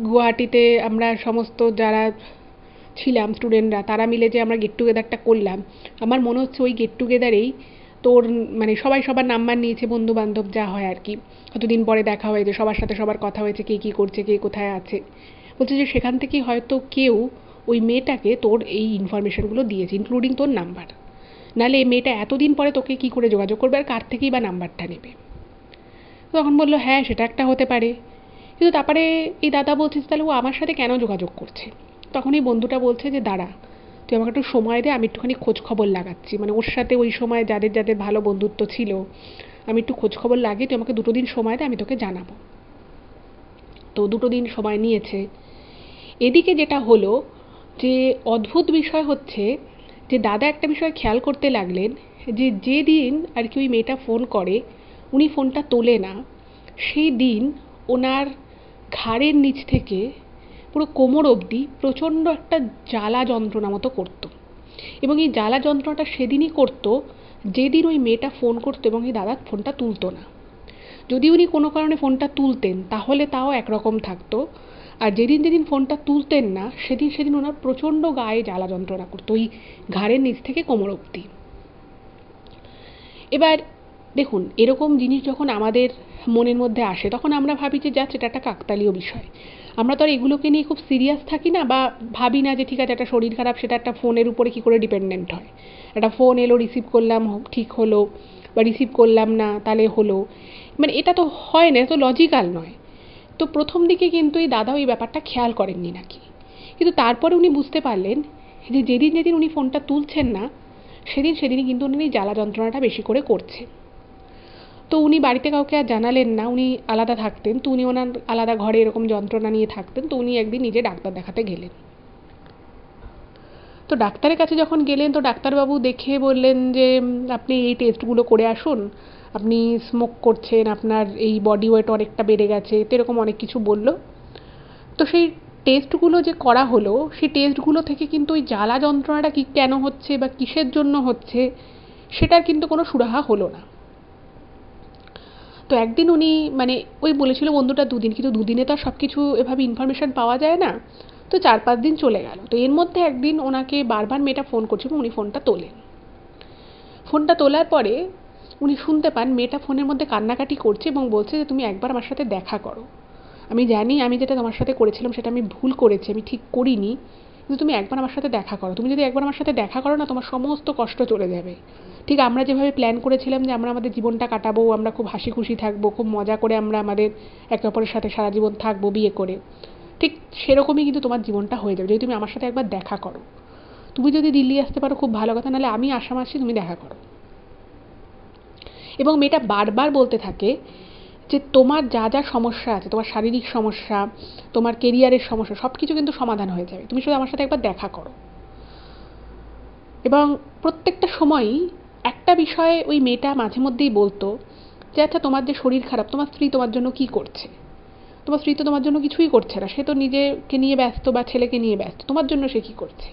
গুয়াহাটিতে আমরা সমস্ত যারা ছিলাম স্টুডেন্টরা তারা মিলে যে আমরা গেট টুগেদারটা করলাম, আমার মনে হচ্ছে ওই গেট টুগেদারেই তোর মানে সবাই সবার নাম্বার নিয়েছে, বন্ধু বান্ধব যা হয় আর কি, কতদিন পরে দেখা হয়েছে, সবার সাথে সবার কথা হয়েছে, কে কী করছে, কে কোথায় আছে। বলছে যে সেখান থেকেই হয়তো কেউ ওই মেয়েটাকে তোর এই ইনফরমেশানগুলো দিয়েছে, ইনক্লুডিং তোর নাম্বার, নাহলে এই মেয়েটা এতদিন পরে তোকে কী করে যোগাযোগ করবে আর কার থেকেই বা নাম্বারটা নেবে। তখন বললো হ্যাঁ সেটা একটা হতে পারে, কিন্তু তারপরে এই দাদা বলছে তাহলে ও আমার সাথে কেন যোগাযোগ করছে। তখন এই বন্ধুটা বলছে যে দাঁড়া, তুই আমাকে একটু সময় দে, আমি একটুখানি খোঁজ খবর লাগাচ্ছি, মানে ওর সাথে ওই সময় যাদের যাদের ভালো বন্ধুত্ব ছিল আমি একটু খোঁজ খবর লাগিয়ে, তুই আমাকে 2 দিন সময় দে, আমি তোকে জানাবো। তো 2 দিন সময় নিয়েছে। এদিকে যেটা হলো যে অদ্ভুত বিষয় হচ্ছে যে দাদা একটা বিষয় খেয়াল করতে লাগলেন যে যেদিন আর কি ওই মেয়েটা ফোন করে উনি ফোনটা তোলে না, সেই দিন ওনার ঘাড়ের নিচ থেকে পুরো কোমর অবধি প্রচণ্ড একটা জ্বালা যন্ত্রণা মতো করতো, এবং এই জ্বালা যন্ত্রণাটা সেদিনই করতো যেদিন ওই মেয়েটা ফোন করতো এবং এই দাদা ফোনটা তুলতো না। যদি উনি কোনো কারণে ফোনটা তুলতেন তাহলে তাও একরকম থাকতো, আর যেদিন যেদিন ফোনটা তুলতেন না সেদিন সেদিন ওনার প্রচণ্ড গায়ে জ্বালা যন্ত্রণা করতো, ওই ঘাড়ের নিচ থেকে কোমর অবধি। এবার দেখুন, এরকম জিনিস যখন আমাদের মনের মধ্যে আসে তখন আমরা ভাবি যে যা সেটা একটা কাকতালীয় বিষয়। আমরা তো আর এগুলোকে নিয়ে খুব সিরিয়াস থাকি না, বা ভাবি না যে ঠিক আছে একটা শরীর খারাপ সেটা একটা ফোনের উপরে কী করে ডিপেন্ডেন্ট হয়। একটা ফোন এলো, রিসিভ করলাম, ঠিক হলো, বা রিসিভ করলাম না তাহলে হলো, মানে এটা তো হয় না, এটা তো লজিক্যাল নয়। তো প্রথম দিকে কিন্তু এই দাদা ওই ব্যাপারটা খেয়াল করেননি নাকি, কিন্তু তারপরে উনি বুঝতে পারলেন যে যেদিন যেদিন উনি ফোনটা তুলছেন না সেদিন সেদিনই কিন্তু উনি জ্বালা যন্ত্রণাটা বেশি করে করছে। তো উনি বাড়িতে কাউকে আর জানালেন না, উনি আলাদা থাকতেন, তো উনি ওনার আলাদা ঘরে এরকম যন্ত্রণা নিয়ে থাকতেন। তো উনি একদিন নিজে ডাক্তার দেখাতে গেলেন। তো ডাক্তারের কাছে যখন গেলেন তো ডাক্তারবাবু দেখে বললেন যে আপনি এই টেস্টগুলো করে আসুন, আপনি স্মোক করছেন, আপনার এই বডি ওয়েট অনেকটা বেড়ে গেছে, তো এরকম অনেক কিছু বললো। তো সেই টেস্টগুলো যে করা হলো সেই টেস্টগুলো থেকে কিন্তু ওই জ্বালা যন্ত্রণাটা কি কেন হচ্ছে বা কিসের জন্য হচ্ছে সেটার কিন্তু কোনো সুরাহা হলো না। তো একদিন উনি মানে ওই বলেছিল বন্ধুটা 2 দিন, কিন্তু 2 দিনে তো আর সব কিছু এভাবে ইনফরমেশান পাওয়া যায় না। তো 4-5 দিন চলে গেল। তো এর মধ্যে একদিন ওনাকে বারবার মেয়েটা ফোন করছে এবং উনি ফোনটা তোলেন। ফোনটা তোলার পরে উনি শুনতে পান মেয়েটা ফোনের মধ্যে কান্নাকাটি করছে এবং বলছে যে তুমি একবার আমার সাথে দেখা করো, আমি জানি আমি যেটা তোমার সাথে করেছিলাম সেটা আমি ভুল করেছি, আমি ঠিক করিনি, কিন্তু তুমি একবার আমার সাথে দেখা করো, তুমি যদি একবার আমার সাথে দেখা করো না তোমার সমস্ত কষ্ট চলে যাবে। ঠিক আমরা যেভাবে প্ল্যান করেছিলাম যে আমরা আমাদের জীবনটা কাটাবো, আমরা খুব হাসি খুশি থাকবো, খুব মজা করে আমরা আমাদের একে অপরের সাথে সারা জীবন থাকবো বিয়ে করে, ঠিক সেরকমই কিন্তু তোমার জীবনটা হয়ে যাবে যদি তুমি আমার সাথে একবার দেখা করো। তুমি যদি দিল্লি আসতে পারো খুব ভালো কথা, নাহলে আমি আসাম আসছি, তুমি দেখা করো। এবং মেয়েটা বারবার বলতে থাকে যে তোমার যা যা সমস্যা আছে, তোমার শারীরিক সমস্যা, তোমার কেরিয়ারের সমস্যা, সব কিছু কিন্তু সমাধান হয়ে যাবে, তুমি শুধু আমার সাথে একবার দেখা করো। এবং প্রত্যেকটা সময়ই একটা বিষয়ে ওই মেয়েটা মাঝে মধ্যেই বলতো যে আচ্ছা তোমার যে শরীর খারাপ, তোমার স্ত্রী তোমার জন্য কি করছে? তোমার স্ত্রী তো তোমার জন্য কিছুই করছে না, সে তো নিজেকে নিয়ে ব্যস্ত বা ছেলেকে নিয়ে ব্যস্ত, তোমার জন্য সে কি করছে?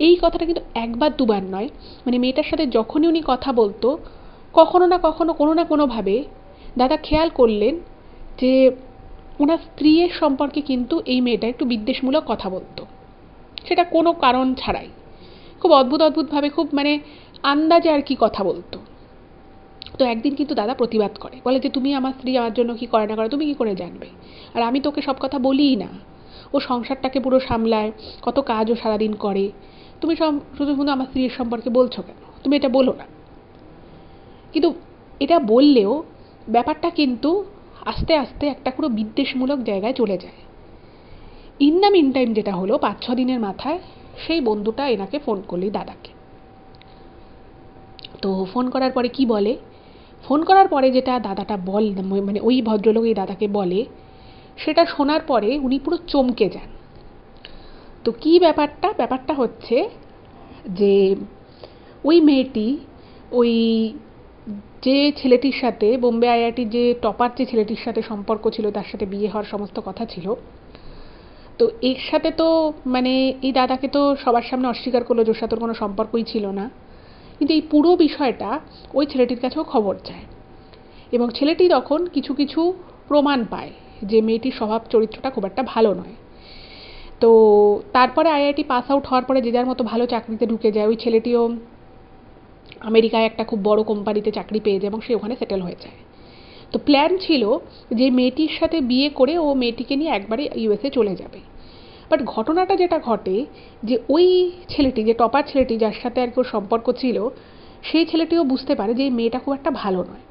এই কথাটা কিন্তু একবার দুবার নয়, মানে মেয়েটার সাথে যখনই উনি কথা বলতো কখনো না কখনো কোনো না কোনোভাবে দাদা খেয়াল করলেন যে ওনার স্ত্রীর সম্পর্কে কিন্তু এই মেয়েটা একটু বিদ্বেষমূলক কথা বলতো, সেটা কোনো কারণ ছাড়াই, খুব অদ্ভুত অদ্ভুতভাবে, খুব মানে আন্দাজে আর কি কথা বলতো। তো একদিন কিন্তু দাদা প্রতিবাদ করে, বলে যে তুমি আমার স্ত্রী আমার জন্য কি করে না করে তুমি কি করে জানবে? আর আমি তোকে সব কথা বলিই না, ও সংসারটাকে পুরো সামলায়, কত কাজও সারাদিন করে, তুমি শুধু শুধু আমার স্ত্রীর সম্পর্কে বলছো কেন? তুমি এটা বলো না। কিন্তু এটা বললেও ব্যাপারটা কিন্তু আস্তে আস্তে একটা পুরো বিদ্বেষমূলক জায়গায় চলে যায়। ইন দ্য মিন টাইম যেটা হলো 5-6 দিনের মাথায় সেই বন্ধুটা এনাকে ফোন করলি দাদাকে। তো ফোন করার পরে কি বলে, ফোন করার পরে যেটা দাদাটা মানে ওই ভদ্রলোক এই দাদাকে বলে সেটা শোনার পরে উনি পুরো চমকে যান। তো কি ব্যাপারটা হচ্ছে যে ওই মেয়েটি ওই যে ছেলেটির সাথে বোম্বে আইআইটির যে টপার যে ছেলেটির সাথে সম্পর্ক ছিল, তার সাথে বিয়ে হওয়ার সমস্ত কথা ছিল, তো এর সাথে তো মানে এই দাদাকে তো সবার সামনে অস্বীকার করলো যে ওর সাথে কোনো সম্পর্কই ছিল না, কিন্তু এই পুরো বিষয়টা ওই ছেলেটির কাছেও খবর যায় এবং ছেলেটি তখন কিছু কিছু প্রমাণ পায় যে মেয়েটির স্বভাব চরিত্রটা খুব একটা ভালো নয়। তো তারপরে আইআইটি পাস আউট হওয়ার পরে যে যার মতো ভালো চাকরিতে ঢুকে যায়, ওই ছেলেটিও আমেরিকায় একটা খুব বড় কোম্পানিতে চাকরি পেয়ে যায় এবং সে ওখানে সেটেল হয়ে যায়। তো প্ল্যান ছিল যে মেয়েটির সাথে বিয়ে করে ও মেয়েটিকে নিয়ে একবারে ইউএসএ চলে যাবে। বাট ঘটনাটা যেটা ঘটে যে ওই ছেলেটি, যে টপার ছেলেটি যার সাথে আর কি ওর সম্পর্ক ছিল, সেই ছেলেটিও বুঝতে পারে যে এই মেয়েটা খুব একটা ভালো নয়।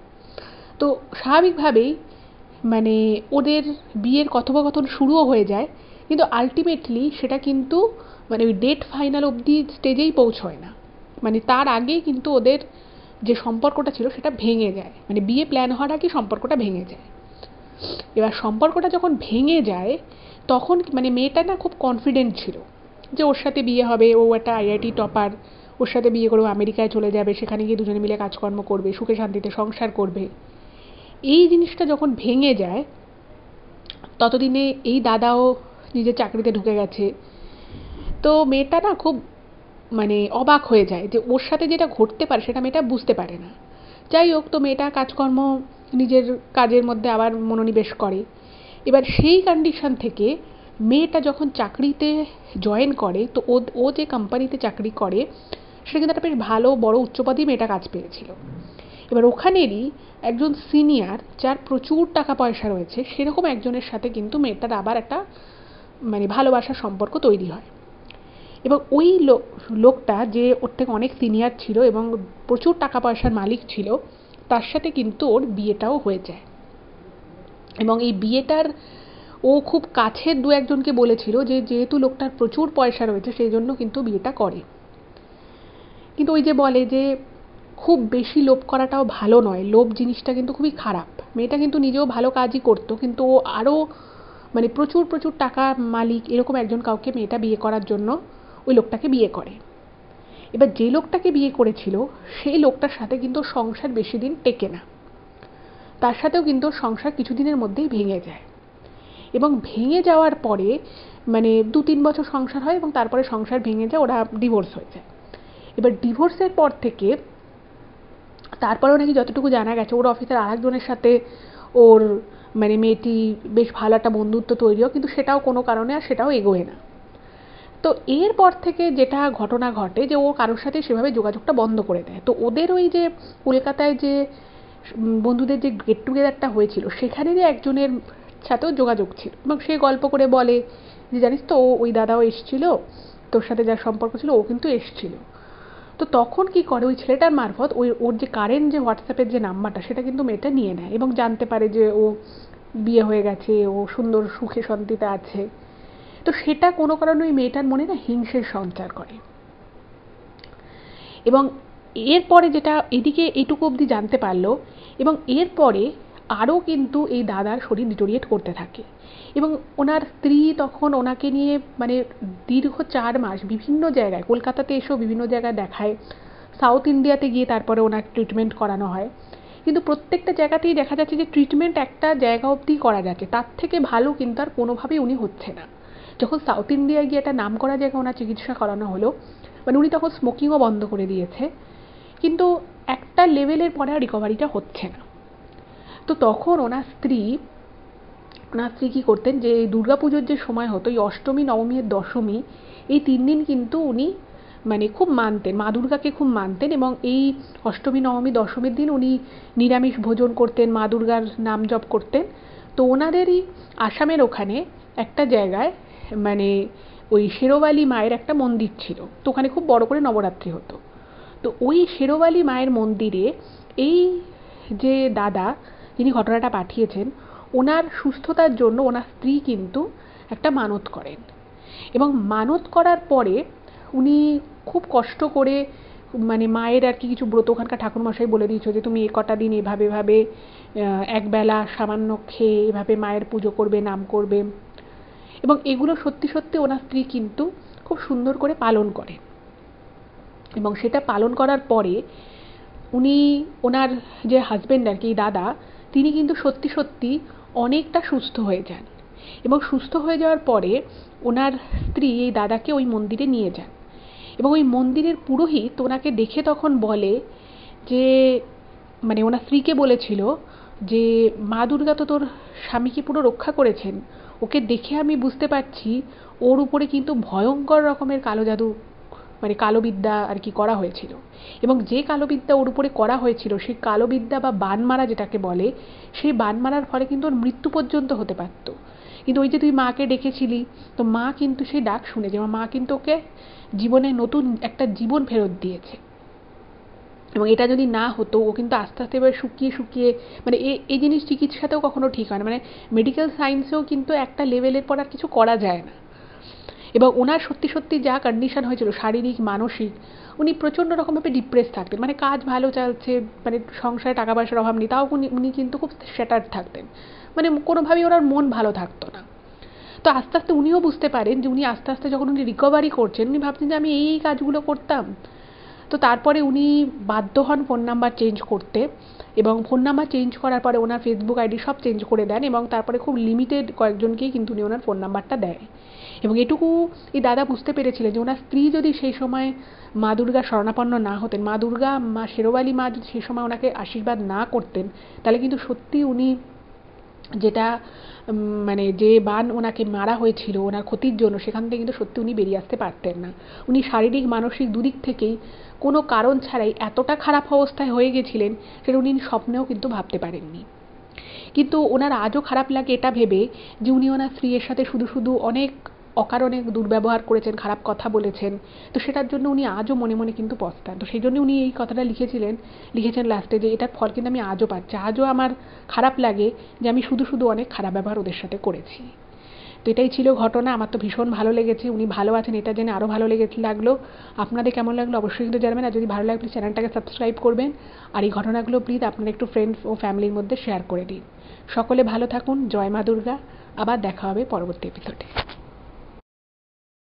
তো স্বাভাবিকভাবেই মানে ওদের বিয়ের কথোপকথন শুরুও হয়ে যায়, কিন্তু আলটিমেটলি সেটা কিন্তু মানে ওই ডেট ফাইনাল অবধি স্টেজেই পৌঁছয় না, মানে তার আগেই কিন্তু ওদের যে সম্পর্কটা ছিল সেটা ভেঙে যায়, মানে বিয়ে প্ল্যান হওয়ার আগে সম্পর্কটা ভেঙে যায়। এবার সম্পর্কটা যখন ভেঙে যায় তখন মানে মেয়েটা না খুব কনফিডেন্ট ছিল যে ওর সাথে বিয়ে হবে, ও একটা আইআইটি টপার, ওর সাথে বিয়ে করে ও আমেরিকায় চলে যাবে, সেখানে গিয়ে দুজনে মিলে কাজকর্ম করবে, সুখে শান্তিতে সংসার করবে। এই জিনিসটা যখন ভেঙে যায় ততদিনে এই দাদাও নিজের চাকরিতে ঢুকে গেছে। তো মেয়েটা না খুব মানে অবাক হয়ে যায় যে ওর সাথে যেটা ঘটতে পারে সেটা মেয়েটা বুঝতে পারে না। যাই হোক, তো মেয়েটা কাজকর্ম নিজের কাজের মধ্যে আবার মনোনিবেশ করে। এবার সেই কন্ডিশন থেকে মেয়েটা যখন চাকরিতে জয়েন করে, তো ও যে কোম্পানিতে চাকরি করে সেটা কিন্তু একটা বেশ ভালো বড় উচ্চপদী মেয়েটা কাজ পেয়েছিল। এবার ওখানেরই একজন সিনিয়র যার প্রচুর টাকা পয়সা রয়েছে সেরকম একজনের সাথে কিন্তু মেয়েটার আবার একটা ভালোবাসার সম্পর্ক তৈরি হয়। এবং ওই লোকটা যে ওর থেকে অনেক সিনিয়র ছিল এবং প্রচুর টাকা পয়সার মালিক ছিল, তার সাথে কিন্তু ওর বিয়েটাও হয়ে যায়। এবং এই বিয়েটার ও খুব কাছের দু একজনকে বলেছিল যে যেহেতু লোকটার প্রচুর পয়সা রয়েছে সেই জন্য কিন্তু বিয়েটা করে। কিন্তু ওই যে বলে যে খুব বেশি লোভ করাটাও ভালো নয়, লোভ জিনিসটা কিন্তু খুবই খারাপ। মেয়েটা কিন্তু নিজেও ভালো কাজই করতো, কিন্তু ও আরও প্রচুর প্রচুর টাকা মালিক এরকম একজন কাউকে মেয়েটা বিয়ে করার জন্য ওই লোকটাকে বিয়ে করে। এবার যে লোকটাকে বিয়ে করেছিল সেই লোকটার সাথে কিন্তু সংসার বেশি দিন টেকে না, তার সাথেও কিন্তু সংসার কিছুদিনের মধ্যেই ভেঙে যায়। এবং ভেঙে যাওয়ার পরে 2-3 বছর সংসার হয় এবং তারপরে সংসার ভেঙে যায়, ওরা ডিভোর্স হয়ে যায়। এবার ডিভোর্সের পর থেকে তারপরেও নাকি যতটুকু জানা গেছে ওর অফিসের আরেকজনের সাথে ওর মেয়েটি বেশ ভালো একটা বন্ধুত্ব তৈরিও, কিন্তু সেটাও কোনো কারণে আর সেটাও এগোয় না। তো এরপর থেকে যেটা ঘটনা ঘটে যে ও কারোর সাথে সেভাবে যোগাযোগটা বন্ধ করে দেয়। তো ওদের ওই যে কলকাতায় যে বন্ধুদের যে গেট টুগেদারটা হয়েছিল সেখানেরই একজনের সাথেও যোগাযোগ ছিল এবং সে গল্প করে বলে যে জানিস তো ওই দাদাও এসছিল, তোর সাথে যার সম্পর্ক ছিল ও কিন্তু এসছিল। তো তখন কি করে ওই ছেলেটার মারফত ওর যে কারেন্ট যে হোয়াটসঅ্যাপের যে নাম্বারটা সেটা কিন্তু মেয়েটা নিয়ে নেয় এবং জানতে পারে যে ও বিয়ে হয়ে গেছে, ও সুন্দর সুখে শান্তিতে আছে। তো সেটা কোনো কারণে ওই মেয়েটার মনে না হিংসের সঞ্চার করে। এবং এরপরে যেটা এদিকে এইটুকু অবধি জানতে পারলো, এবং এরপরে আরও কিন্তু এই দাদার শরীর ডিটোরিয়েট করতে থাকে এবং ওনার স্ত্রী তখন ওনাকে নিয়ে দীর্ঘ 4 মাস বিভিন্ন জায়গায়, কলকাতাতে এসেও বিভিন্ন জায়গায় দেখায়, সাউথ ইন্ডিয়াতে গিয়ে তারপরে ওনার ট্রিটমেন্ট করানো হয়। কিন্তু প্রত্যেকটা জায়গাতেই দেখা যাচ্ছে যে ট্রিটমেন্ট একটা জায়গা অবধি করা যাচ্ছে, তার থেকে ভালো কিন্তু আর কোনোভাবেই উনি হচ্ছে না। যখন সাউথ ইন্ডিয়ায় গিয়ে একটা নাম করা জায়গায় ওনার চিকিৎসা করানো হলো, উনি তখন স্মোকিংও বন্ধ করে দিয়েছে, কিন্তু একটা লেভেলের পরে আর রিকভারিটা হচ্ছে না। তো তখন ওনার স্ত্রী কী করতেন, যে দুর্গাপুজোর যে সময় হতো, এই অষ্টমী, নবমী আর দশমী, এই 3 দিন কিন্তু উনি খুব মানতেন, মা দুর্গাকে খুব মানতেন এবং এই অষ্টমী, নবমী, দশমীর দিন উনি নিরামিষ ভোজন করতেন, মা দুর্গার নাম জপ করতেন। তো ওনাদেরই আসামের ওখানে একটা জায়গায় ওই শেরোবালি মায়ের একটা মন্দির ছিল, তো ওখানে খুব বড় করে নবরাত্রি হতো। তো ওই শেরোবালি মায়ের মন্দিরে এই যে দাদা যিনি ঘটনাটা পাঠিয়েছেন, ওনার সুস্থতার জন্য ওনার স্ত্রী কিন্তু একটা মানত করেন এবং মানত করার পরে উনি খুব কষ্ট করে মায়ের আর কি কিছু ব্রত, ওখানকার ঠাকুরমশাই বলে দিয়েছে যে তুমি কটা দিন এভাবে একবেলা সামান্য খেয়ে এভাবে মায়ের পুজো করবে, নাম করবে, এবং এগুলো সত্যি সত্যি ওনার স্ত্রী কিন্তু খুব সুন্দর করে পালন করে। এবং সেটা পালন করার পরে উনি ওনার যে হাজবেন্ড আর কি দাদা, তিনি কিন্তু সত্যি সত্যি অনেকটা সুস্থ হয়ে যান এবং সুস্থ হয়ে যাওয়ার পরে ওনার স্ত্রী এই দাদাকে ওই মন্দিরে নিয়ে যান এবং ওই মন্দিরের পুরোহিত ওনাকে দেখে তখন বলে যে ওনার স্ত্রীকে বলেছিল যে মা দুর্গা তো তোর স্বামীকে পুরো রক্ষা করেছেন, ওকে দেখে আমি বুঝতে পারছি ওর উপরে কিন্তু ভয়ঙ্কর রকমের কালো জাদু কালো বিদ্যা আর কি করা হয়েছিল, এবং যে কালো বিদ্যা ওর উপরে করা হয়েছিল সেই কালো বিদ্যা বা বান মারা যেটাকে বলে, সেই বান মারার ফলে কিন্তু ওর মৃত্যু পর্যন্ত হতে পারত। কিন্তু ওই যে তুই মাকে ডেকেছিলি, তো মা কিন্তু সেই ডাক শুনেছে, মা কিন্তু ওকে জীবনে নতুন একটা জীবন ফেরত দিয়েছে। এবং এটা যদি না হতো ও কিন্তু আস্তে আস্তে এবার শুকিয়ে শুকিয়ে এই জিনিস চিকিৎসাতেও কখনো ঠিক হয় না, মেডিকেল সায়েন্সেও কিন্তু একটা লেভেলের পর আর কিছু করা যায় না। এবং ওনার সত্যি সত্যি যা কন্ডিশন হয়েছিল শারীরিক মানসিক, উনি প্রচণ্ড রকমভাবে ডিপ্রেস থাকতেন, কাজ ভালো চলছে, সংসারে টাকা পয়সার অভাব নেই, তাও উনি কিন্তু খুব শ্যাটার্ড থাকতেন, কোনোভাবেই ওনার মন ভালো থাকতো না। তো আস্তে আস্তে উনিও বুঝতে পারেন যে উনি আস্তে আস্তে যখন উনি রিকভারি করছেন, উনি ভাবছেন যে আমি এই কাজগুলো করতাম। তো তারপরে উনি বাধ্য হন ফোন নাম্বার চেঞ্জ করতে, এবং ফোন নাম্বার চেঞ্জ করার পরে ওনার ফেসবুক আইডি সব চেঞ্জ করে দেন এবং তারপরে খুব লিমিটেড কয়েকজনকেই কিন্তু উনি ওনার ফোন নাম্বারটা দেয়। এবং এটুকু এই দাদা বুঝতে পেরেছিলেন যে ওনার স্ত্রী যদি সেই সময় মা দুর্গার শরণাপন্ন না হতেন, মা দুর্গা, মা শেরোবালি মা যদি সেই সময় ওনাকে আশীর্বাদ না করতেন, তাহলে কিন্তু সত্যি উনি যেটা মানে যে বান ওনাকে মারা হয়েছিল ওনার ক্ষতির জন্য, সেখান থেকে কিন্তু সত্যি উনি বেরিয়ে আসতে পারতেন না। উনি শারীরিক মানসিক দুদিক থেকেই কোনো কারণ ছাড়াই এতটা খারাপ অবস্থায় হয়ে গেছিলেন সেটা উনি স্বপ্নেও কিন্তু ভাবতে পারেননি। কিন্তু ওনার আজও খারাপ লাগে এটা ভেবে যে উনি ওনার স্ত্রীর সাথে শুধু শুধু অনেক অকারণে দুর্ব্যবহার করেছেন, খারাপ কথা বলেছেন। তো সেটার জন্য উনি আজও মনে মনে কিন্তু পস্তান। তো সেই জন্য উনি এই কথাটা লিখেছেন লাস্টে, যে এটার ফল কিন্তু আমি আজও পাচ্ছি, আজও আমার খারাপ লাগে যে আমি শুধু শুধু অনেক খারাপ ব্যবহার ওদের সাথে করেছি। তো এটাই ছিল ঘটনা। আমার তো ভীষণ ভালো লেগেছে, উনি ভালো আছেন এটা জেনে আরও ভালো লাগলো। আপনাদের কেমন লাগলো অবশ্যই কিন্তু জানাবেন। আর যদি ভালো লাগে প্লিজ চ্যানেলটাকে সাবস্ক্রাইব করবেন। আর এই ঘটনাগুলো প্লিজ আপনারা একটু ফ্রেন্ডস ও ফ্যামিলির মধ্যে শেয়ার করে দিন। সকলে ভালো থাকুন। জয় মা দুর্গা। আবার দেখা হবে পরবর্তী এপিসোডে।